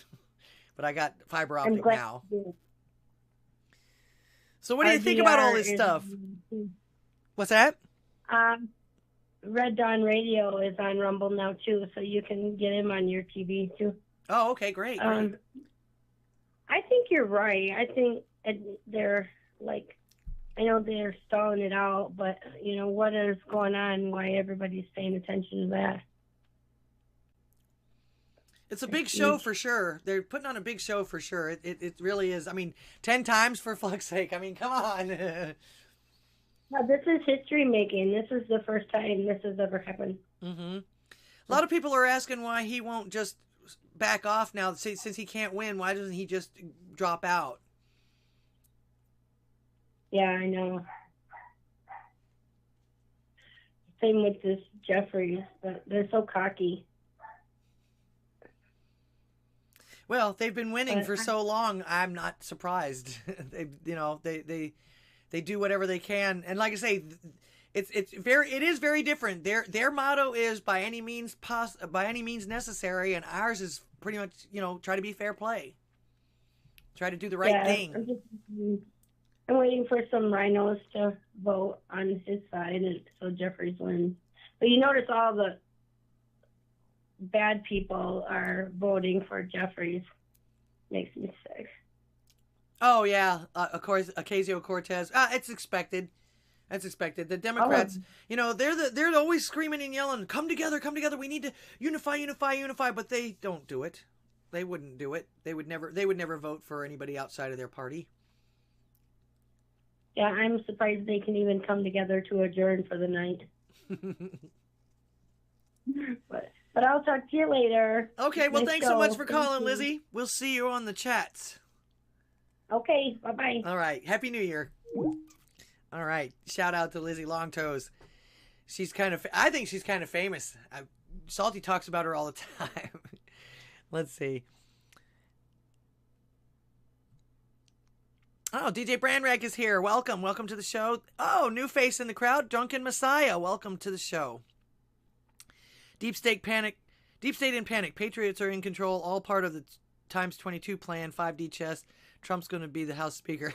but I got fiber optic now. So what do you think about all this stuff? What's that? Red Dawn Radio is on Rumble now too, so you can get him on your TV too. Oh, okay, great. I think you're right. I think they're I know they're stalling it out, but what is going on? Why everybody's paying attention to that? It's a big show for sure. They're putting on a big show for sure. It really is. 10 times for fuck's sake. Come on. Now, this is history making. This is the first time this has ever happened. Mm-hmm. A lot of people are asking why he won't just back off now. Since he can't win, why doesn't he just drop out? Yeah, I know. Same with this Jeffries, but they're so cocky. Well, they've been winning for so long. I'm not surprised. They do whatever they can, and like I say, it is very different. Their motto is by any means necessary, and ours is pretty much try to be fair play, try to do the right thing. I'm waiting for some rhinos to vote on his side, and so Jeffries wins. But you notice all the bad people are voting for Jeffries. Makes me sick. Oh, yeah. Of course, Ocasio-Cortez. It's expected. That's expected. The Democrats, you know, they're always screaming and yelling, come together, we need to unify, but they don't do it. They wouldn't do it. They would never vote for anybody outside of their party. Yeah, I'm surprised they can even come together to adjourn for the night. But I'll talk to you later. Okay, well, thanks so much for calling, Lizzie. We'll see you on the chats. Okay, bye-bye. All right, Happy New Year. All right, shout out to Lizzie Longtoes. She's I think she's kind of famous. Salty talks about her all the time. Let's see. Oh, DJ Brandrack is here. Welcome to the show. Oh, new face in the crowd, Drunken Messiah. Welcome to the show. Deep State in panic. Patriots are in control. All part of the times 22 plan. 5D chess. Trump's going to be the House Speaker.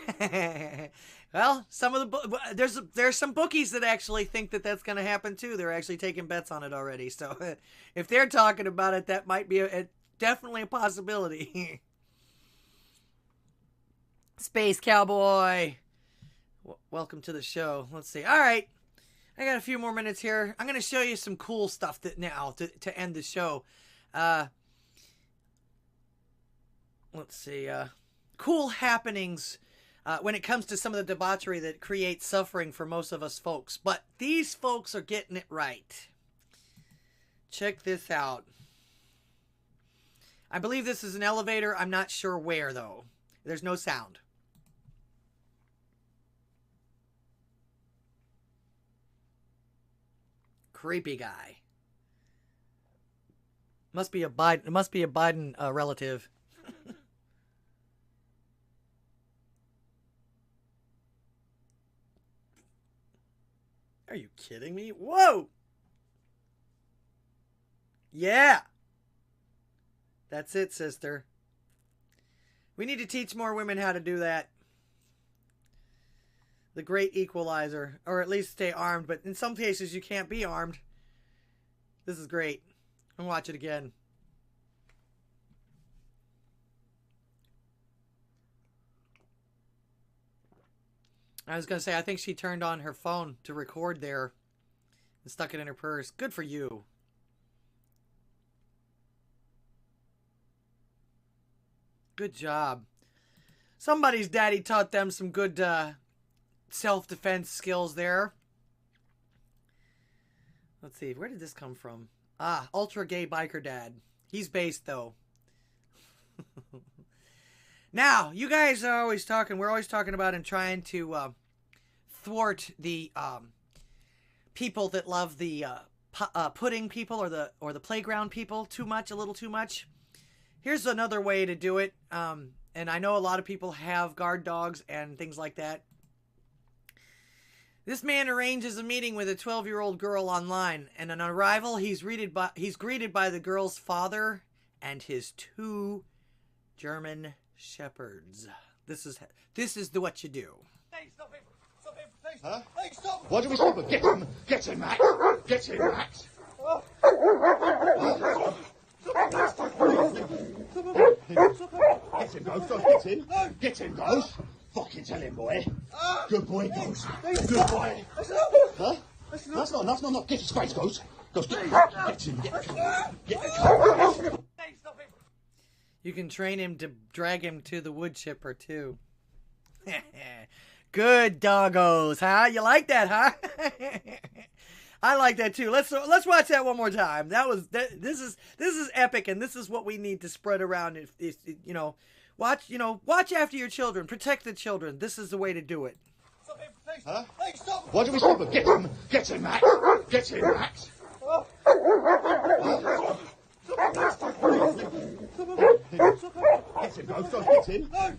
Well, some of the there's some bookies that actually think that that's going to happen too. They're actually taking bets on it already. So if they're talking about it, that might be definitely a possibility. Space Cowboy, welcome to the show. Let's see. All right, I got a few more minutes here. I'm going to show you some cool stuff now to end the show. Let's see. Cool happenings when it comes to some of the debauchery that creates suffering for most of us folks. But these folks are getting it right. Check this out. I believe this is an elevator. I'm not sure where, though. There's no sound. Creepy guy. Must be a Biden relative. Are you kidding me? Whoa! Yeah! That's it, sister. We need to teach more women how to do that. The great equalizer. Or at least stay armed. But in some cases, you can't be armed. This is great. I'm going to watch it again. I was going to say, I think she turned on her phone to record there and stuck it in her purse. Good for you. Good job. Somebody's daddy taught them some good self-defense skills there. Let's see. Where did this come from? Ah, ultra gay biker dad. He's based, though. Now, you guys are always talking. We're always talking about and trying to thwart the people that love the pudding people or the playground people a little too much. Here's another way to do it. And I know a lot of people have guard dogs and things like that. This man arranges a meeting with a 12-year-old girl online, and on arrival, he's greeted by the girl's father and his 2 German shepherds. This is what you do. Hey, stop him! Stop him! Please! Huh? Hey, stop! Why do we stop him? Get him! Get him, Max! Get him, Max! Get him, Ghost! Get him! Get him, Ghost! Fucking tell him, boy! Good boy, Ghost! Good boy! Huh? That's not enough. No. Get his face, Ghost! Ghost, get him! Get him! Get him! Hey, stop him! You can train him to drag him to the wood chipper, too. Good doggos, huh? You like that, huh? I like that too. Let's watch that one more time. This is epic, and this is what we need to spread around. If watch after your children, protect the children. This is the way to do it. Stop him, please. Huh? Hey, stop! Why do we stop him? Get him, Max! Get him, Max! Get him, Ghost!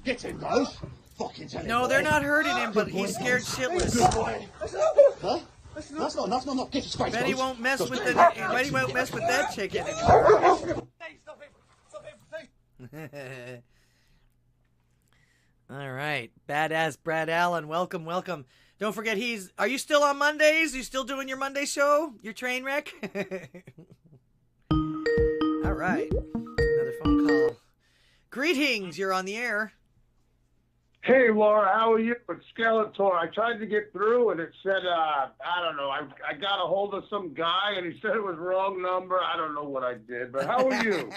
Get him, Ghost! Fucking tell him. No, they're not hurting him, but he's scared shitless. Good boy. Huh? That's not enough. No. Get his face. Bet he won't mess with that chicken anymore. Hey, stop him! Stop him, please. All right, badass Brad Allen, welcome. Don't forget, are you still on Mondays? You still doing your Monday show? Your train wreck? All right. Another phone call. Greetings. You're on the air. Hey, Laura, how are you? It's Skeletor. I tried to get through, and it said, I don't know, I got a hold of some guy, and he said it was wrong number. I don't know what I did, but how are you?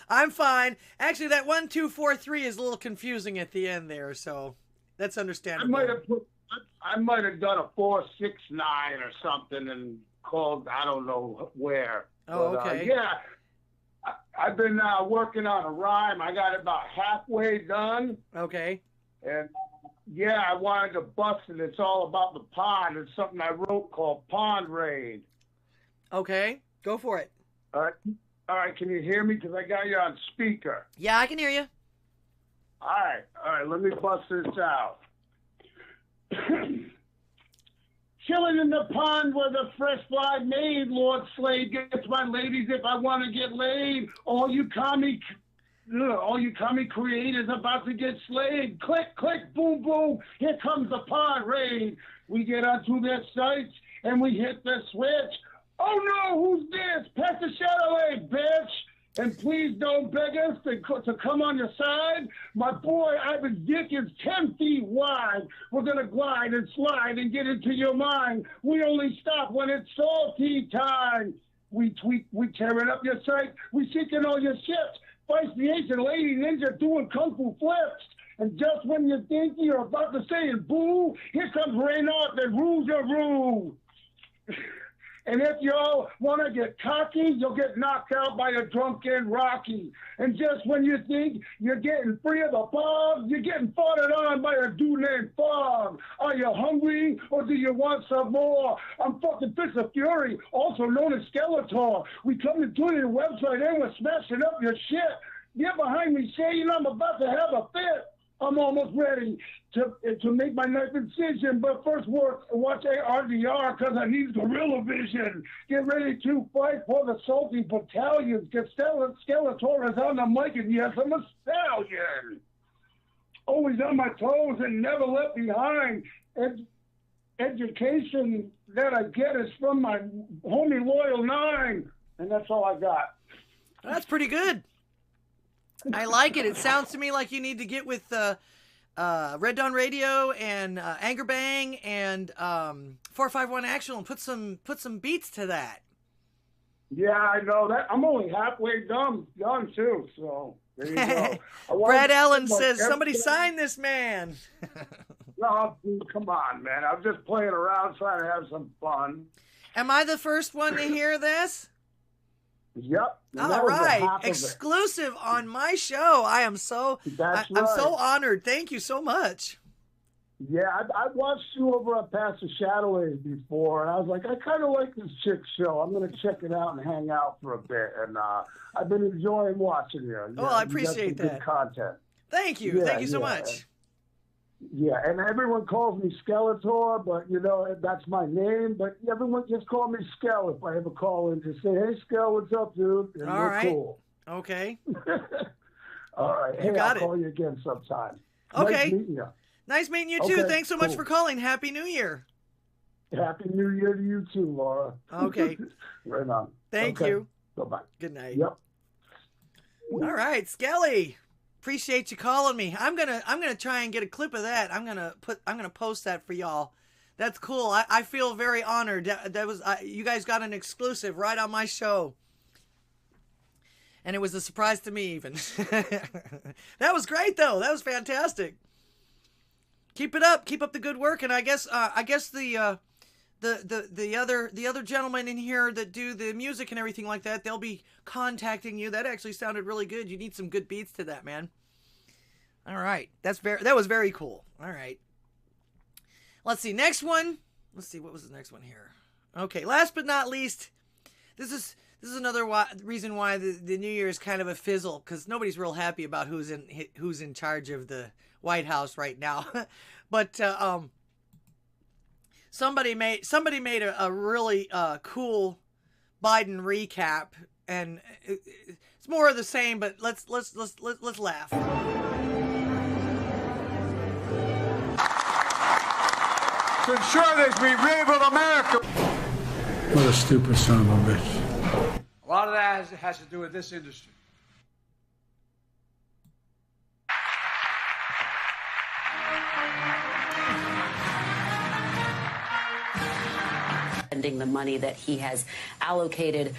I'm fine. Actually, that 1243 is a little confusing at the end there, so that's understandable. I might have done a 469 or something and called, I don't know where. Oh, but, okay. Yeah, I've been working on a rhyme. I got it about halfway done. Okay. And yeah, I wanted to bust it. It's all about the pond. It's something I wrote called Pond Raid. Okay, go for it. All right. Can you hear me? Because I got you on speaker. Yeah, I can hear you. All right. Let me bust this out. Chilling in the pond where the fresh fly made, Lord Slade gets my ladies if I want to get laid. All you commie creators about to get slayed. Click, click, boom, boom. Here comes the pond raid. We get onto their sites and we hit the switch. Oh no, who's this? Pastor Shadoway, bitch. And please don't beg us to come on your side. My boy, Ivan's dick is 10 feet wide. We're going to glide and slide and get into your mind. We only stop when it's salty time. We tearing up your site. We seeking all your ships. Vice the ancient lady ninja doing kung fu flips. And just when you think you're about to say boo, here comes Raynard and rules your rule. And if y'all want to get cocky, you'll get knocked out by a drunken Rocky. And just when you think you're getting free of the fog, you're getting fought on by a dude named Fog. Are you hungry or do you want some more? I'm fucking Fist of Fury, also known as Skeletor. We come to your website and we're smashing up your shit. Get behind me saying I'm about to have a fit. I'm almost ready to make my next incision, but first watch ARDR because I need gorilla vision. Get ready to fight for the salty battalions. Get Skeletor is on the mic, and yes, I'm a stallion. Always on my toes and never left behind. Education that I get is from my homie Loyal 9, and that's all I got. That's pretty good. I like it. It sounds to me like you need to get with Red Dawn Radio and Anger Bang and 451 Action and put some beats to that. Yeah, I know that. I'm only halfway done too. So there you go. Brad Allen says, "Somebody sign this man." No, dude, come on, man. I'm just playing around, trying to have some fun. Am I the first one to hear this? Yep. All right, exclusive on my show. I'm so honored. Thank you so much. Yeah, I watched you over at Pastor Shadowways before, and I was like, I kind of like this chick's show. I'm going to check it out and hang out for a bit, and I've been enjoying watching you. Well, I appreciate that. Good content. Thank you. Thank you so much. Yeah, and everyone calls me Skeletor, but, you know, that's my name. But everyone just call me Skele if I ever call in to say, hey, Skele, what's up, dude? And all right. Cool. Okay. All right. You got it. I'll call you again sometime. Okay. Nice meeting you. Nice meeting you, too. Thanks so much for calling. Happy New Year. Happy New Year to you, too, Laura. Okay. Right on. Thank you. Bye-bye. Good night. Yep. All right, Skelly. Appreciate you calling me. I'm gonna try and get a clip of that. I'm gonna post that for y'all. That's cool. I feel very honored. That was you guys got an exclusive right on my show, and it was a surprise to me even. That was great though. That was fantastic. Keep it up. Keep up the good work. And I guess the other gentlemen in here that do the music and everything like that, they'll be contacting you. That actually sounded really good. You need some good beats to that, man. All right. That was very cool. All right. Let's see. Next one. Let's see. What was the next one here? Okay. Last but not least, this is another reason why the New Year is kind of a fizzle, because nobody's real happy about who's in charge of the White House right now. But somebody made a really cool Biden recap, and it's more of the same. But let's laugh. to ensure that we rebuild America. What a stupid son of a bitch. A lot of that has to do with this industry. Spending the money that he has allocated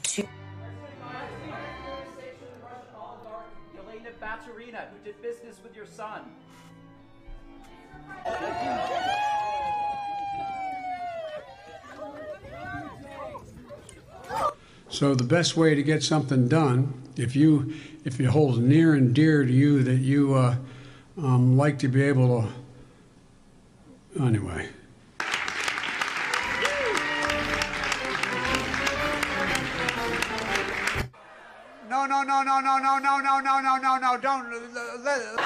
to. Baturina, who did business with your son. So the best way to get something done, if it holds near and dear to you that you like to be able to, anyway. No, don't.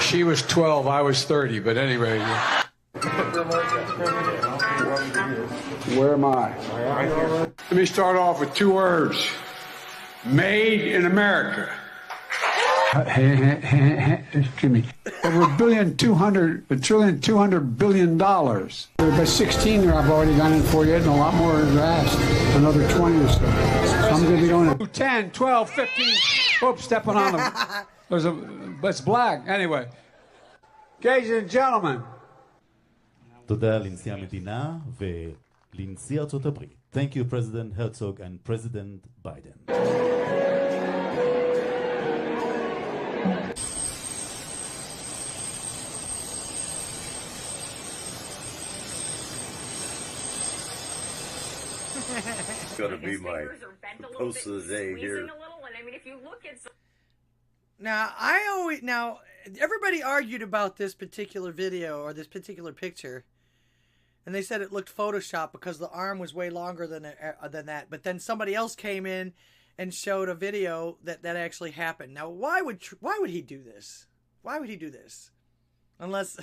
She was 12, I was 30, but anyway. Where am I? Let me start off with 2 words. Made in America. Excuse me. Over $1.2 billion. By 16 I've already gone in for you, and a lot more is asked. Another 20 or so. So I'm going to be going to 10, 12, 15. Oops, stepping on them. That's black. Anyway. Ladies and gentlemen. תודה לנשיא המדינה ולנשיא ארצות הברית. Thank you, President Herzog and President Biden. Gonna be my post of the day here. Now, everybody argued about this particular video or this particular picture, and they said it looked photoshopped because the arm was way longer than that. But then somebody else came in and showed a video that actually happened. Now, why would he do this? Why would he do this? Unless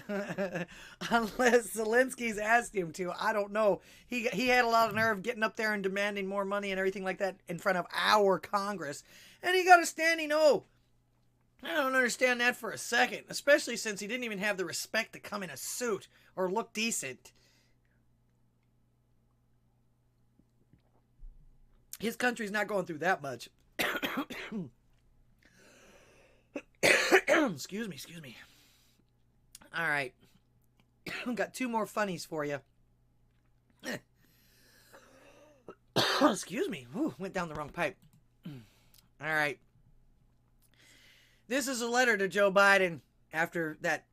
Zelensky's asked him to. I don't know. He had a lot of nerve getting up there and demanding more money and everything like that in front of our Congress, and he got a standing O. I don't understand that for a second, especially since he didn't even have the respect to come in a suit or look decent. His country's not going through that much. Excuse me. All right. Got 2 more funnies for you. Excuse me. Ooh, went down the wrong pipe. All right. This is a letter to Joe Biden after that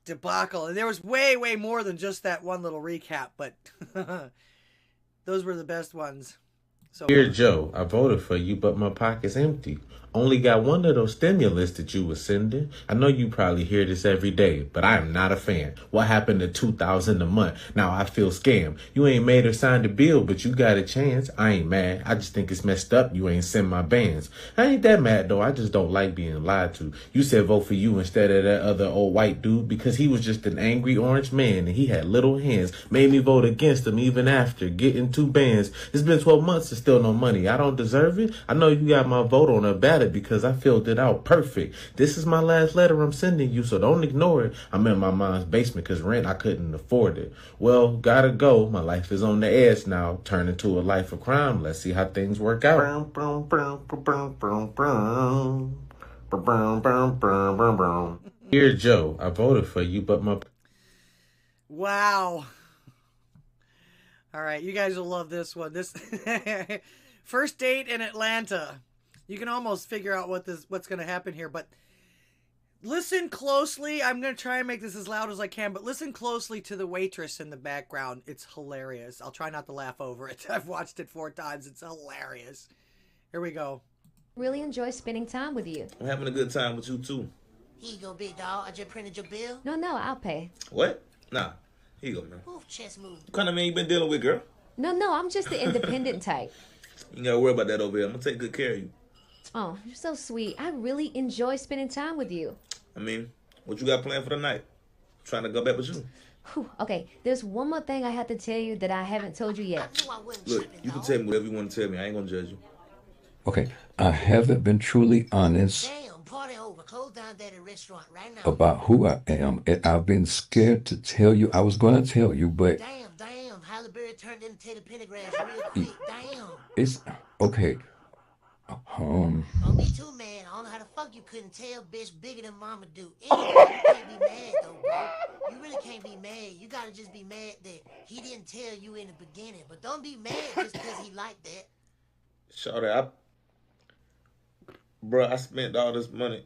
debacle. And there was way, way more than just that one little recap, but those were the best ones. So, Dear Joe, I voted for you, but my pocket's empty. Only got one of those stimulus that you were sending. I know you probably hear this every day, but I am not a fan. What happened to $2,000 a month? Now I feel scammed. You ain't made her sign the bill, but you got a chance. I ain't mad. I just think it's messed up. You ain't send my bands. I ain't that mad though. I just don't like being lied to. You said vote for you instead of that other old white dude because he was just an angry orange man and he had little hands. Made me vote against him even after getting 2 bands. It's been 12 months and still no money. I don't deserve it. I know you got my vote on a ballot because I filled it out perfect. This is my last letter I'm sending you, so don't ignore it. I'm in my mom's basement because rent, I couldn't afford it. Well, gotta go. My life is on the edge now. Turn into a life of crime. Let's see how things work out. Dear Joe, I voted for you, but my... Wow. All right, you guys will love this one. This first date in Atlanta. You can almost figure out what's going to happen here, but listen closely. I'm going to try and make this as loud as I can, but listen closely to the waitress in the background. It's hilarious. I'll try not to laugh over it. I've watched it 4 times. It's hilarious. Here we go. Really enjoy spending time with you. I'm having a good time with you, too. Here you go, big dog. I just printed your bill. No, I'll pay. What? Nah. Here you go, man. Move, chest move. What kind of man you been dealing with, girl? No, I'm just the independent type. You ain't got to worry about that over here. I'm going to take good care of you. Oh, you're so sweet. I really enjoy spending time with you. I mean, what you got planned for the night? Trying to go back with you. Whew, okay, there's one more thing I have to tell you that I haven't told you yet. Look, you can tell me whatever you want to tell me. I ain't going to judge you. Okay, I haven't been truly honest. Damn, party over. Close down there at a restaurant right now. About who I am. And I've been scared to tell you. I was going to tell you, but Damn. Halle Berry turned into Teddy Pendergrass real quick. Damn. it's okay. Don't be too mad. I don't know how the fuck you couldn't tell, bitch, bigger than mama do. Anyway, you can't be mad, though, bro. You really can't be mad. You gotta just be mad that he didn't tell you in the beginning. But don't be mad just because he liked that. Shawty, I spent all this money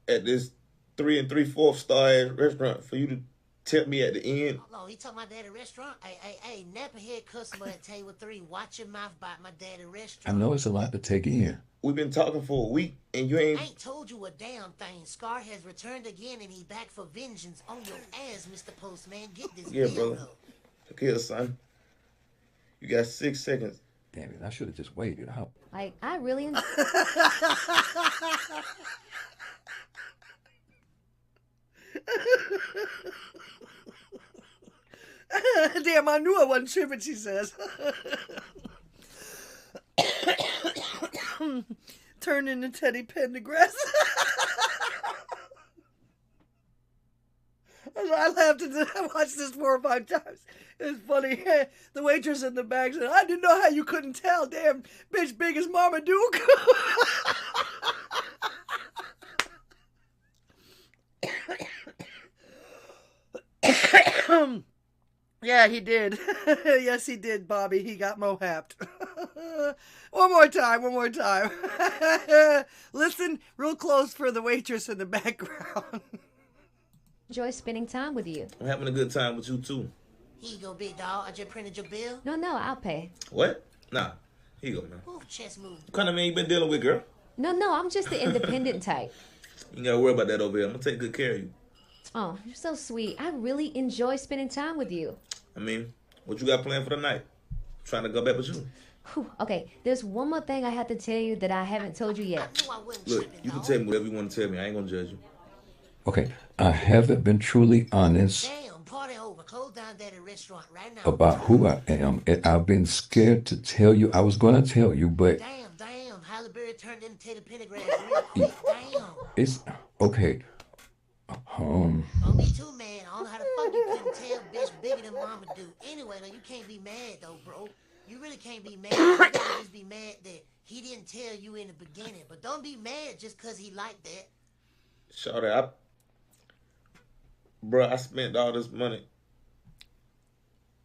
at this 3 3/4 star ass restaurant for you to tip me at the end. Hold on, he talking about that at a restaurant? Hey, napperhead customer at table 3, watch your mouth about my dad at a I restaurant. know it's a lot to take in. We've been talking for a week and you ain't... I ain't told you a damn thing. Scar has returned again and he back for vengeance on your ass, Mr. Postman. Get this Yeah, bill, brother. Look here, son. You got 6 seconds. Damn it, I should have just waited out. Like, I really... Damn, I knew I wasn't tripping, she says. Turn into Teddy Pendergrass. I laughed at this. I watched this 4 or 5 times. It's funny. The waitress in the back said, I didn't know how you couldn't tell. Damn, bitch big as Marmaduke. Yeah, he did. Yes, he did, Bobby. He got mohapped. One more time. Listen real close for the waitress in the background. Enjoy spending time with you. I'm having a good time with you, too. Here you go, big dog. I just printed your bill. No, I'll pay. What? Nah. Here you go, man. Move, chest move. What kind of man you been dealing with, girl? No, I'm just the independent type. You ain't gotta worry about that over here. I'm gonna take good care of you. Oh, you're so sweet. I really enjoy spending time with you. I mean, what you got planned for the night? Trying to go back with you. Whew, okay, there's one more thing I have to tell you that I haven't told you yet. Look, you can tell me whatever you want to tell me. I ain't gonna judge you. Okay, I haven't been truly honest Damn, party over. Close down that restaurant right now. about who I am. And I've been scared to tell you. I was going to tell you, but Damn. Halle Berry turned into Teddy Pendergrass real quick. Damn. it's okay. Don't be too mad. I don't know how the fuck you couldn't tell, bitch, bigger than mama do. Anyway, though, you can't be mad, though, bro. You really can't be mad. You gotta just be mad that he didn't tell you in the beginning. But don't be mad just because he liked that. Shawty, I spent all this money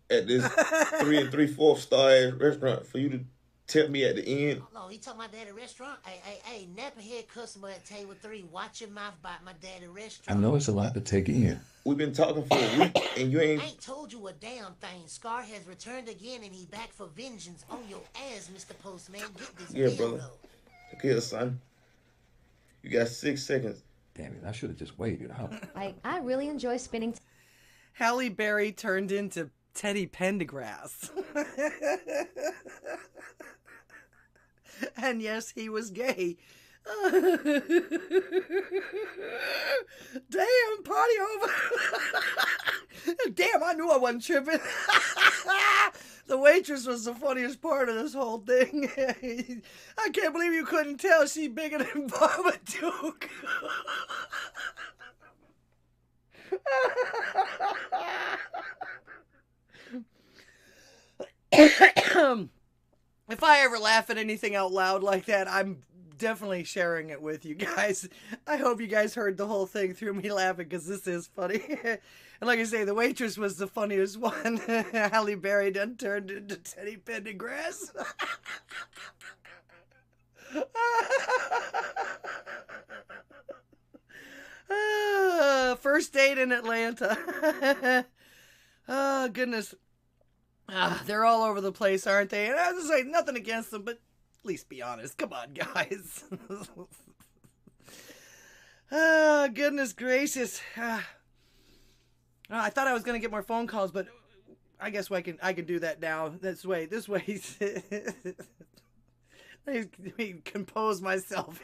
at this 3 3/4 star ass restaurant for you to tip me at the end. Hold on, he talking about that at a restaurant? Hey, napperhead customer at table 3, watch your mouth about my dad at a I restaurant. know it's a lot to take in. We've been talking for a week and you ain't... I ain't told you a damn thing. Scar has returned again and he back for vengeance on your ass, Mr. Postman. Get this Yeah, bill, brother. though. Look here, son. You got 6 seconds. Damn it, I should have just waited out. Like, I really enjoy spending Halle Berry turned into Teddy Pendergrass. And yes, he was gay. Damn, party over. Damn, I knew I wasn't tripping. The waitress was the funniest part of this whole thing. I can't believe you couldn't tell she bigger than Marmaduke. If I ever laugh at anything out loud like that, I'm definitely sharing it with you guys. I hope you guys heard the whole thing through me laughing, because this is funny. And like I say, the waitress was the funniest one. Halle Berry done turned into Teddy Pendergrass. First date in Atlanta. Oh, goodness. They're all over the place, aren't they? And I was just like, nothing against them, but at least be honest. Come on, guys. Oh, goodness gracious. I thought I was going to get more phone calls, but I guess I can do that now. This way. Let me compose myself.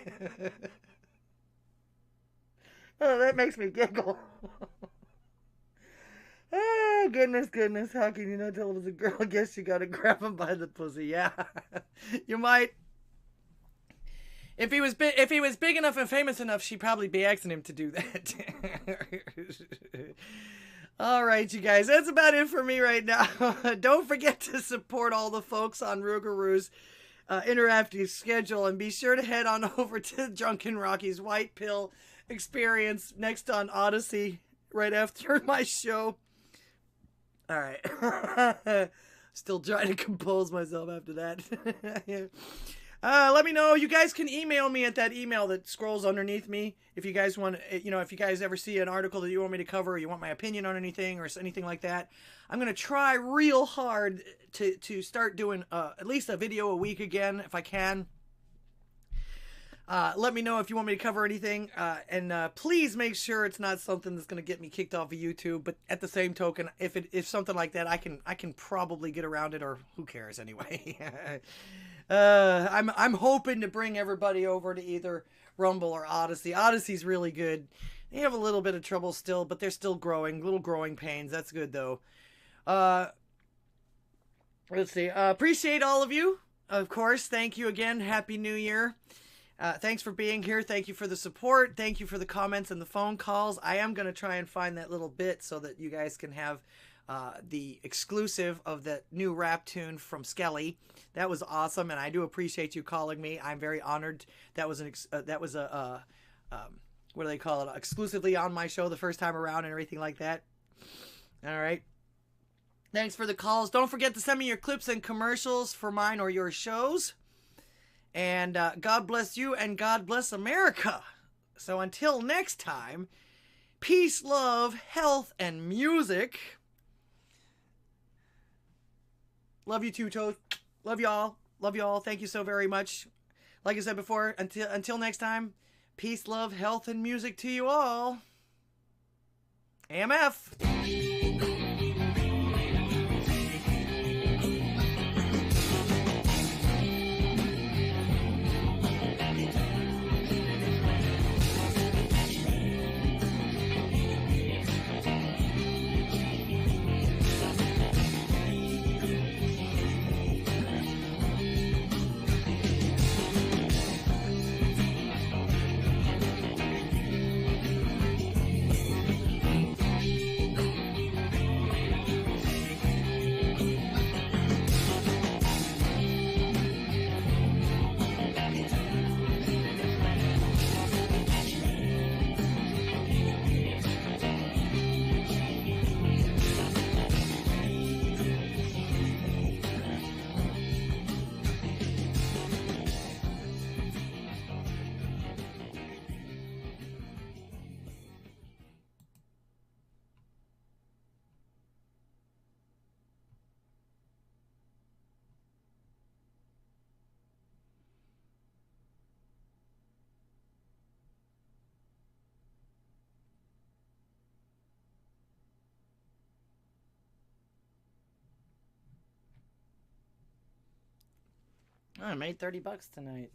Oh, that makes me giggle. Oh, goodness. How can you not tell it was a girl? I guess you gotta grab him by the pussy. Yeah. You might. If he was big enough and famous enough, she'd probably be asking him to do that. All right, you guys, that's about it for me right now. Don't forget to support all the folks on Rougaroo's interactive schedule, and be sure to head on over to Drunken Rocky's White Pill experience next on Odysee right after my show. All right. Still trying to compose myself after that. Let me know. You guys can email me at that email that scrolls underneath me. If you guys want, if you guys ever see an article that you want me to cover, or you want my opinion on anything or anything like that, I'm going to try real hard to start doing at least a video a week again, if I can. Let me know if you want me to cover anything. And please make sure it's not something that's going to get me kicked off of YouTube. But at the same token, if something like that, I can probably get around it, or who cares anyway. I'm hoping to bring everybody over to either Rumble or Odysee. Odysee's really good. They have a little bit of trouble still, but they're still growing. Little growing pains. That's good, though. Let's see. Appreciate all of you. Of course. Thank you again. Happy New Year. Thanks for being here. Thank you for the support. Thank you for the comments and the phone calls. I am going to try and find that little bit so that you guys can have the exclusive of that new rap tune from Skelly. That was awesome, and I do appreciate you calling me. I'm very honored. That was what do they call it? Exclusively on my show the first time around and everything like that. All right. Thanks for the calls. Don't forget to send me your clips and commercials for mine or your shows. And God bless you, and God bless America. So until next time, peace, love, health, and music. Love you too, Toad. Love y'all. Love y'all. Thank you so very much. Like I said before, until next time, peace, love, health, and music to you all. AMF. I made $30 tonight.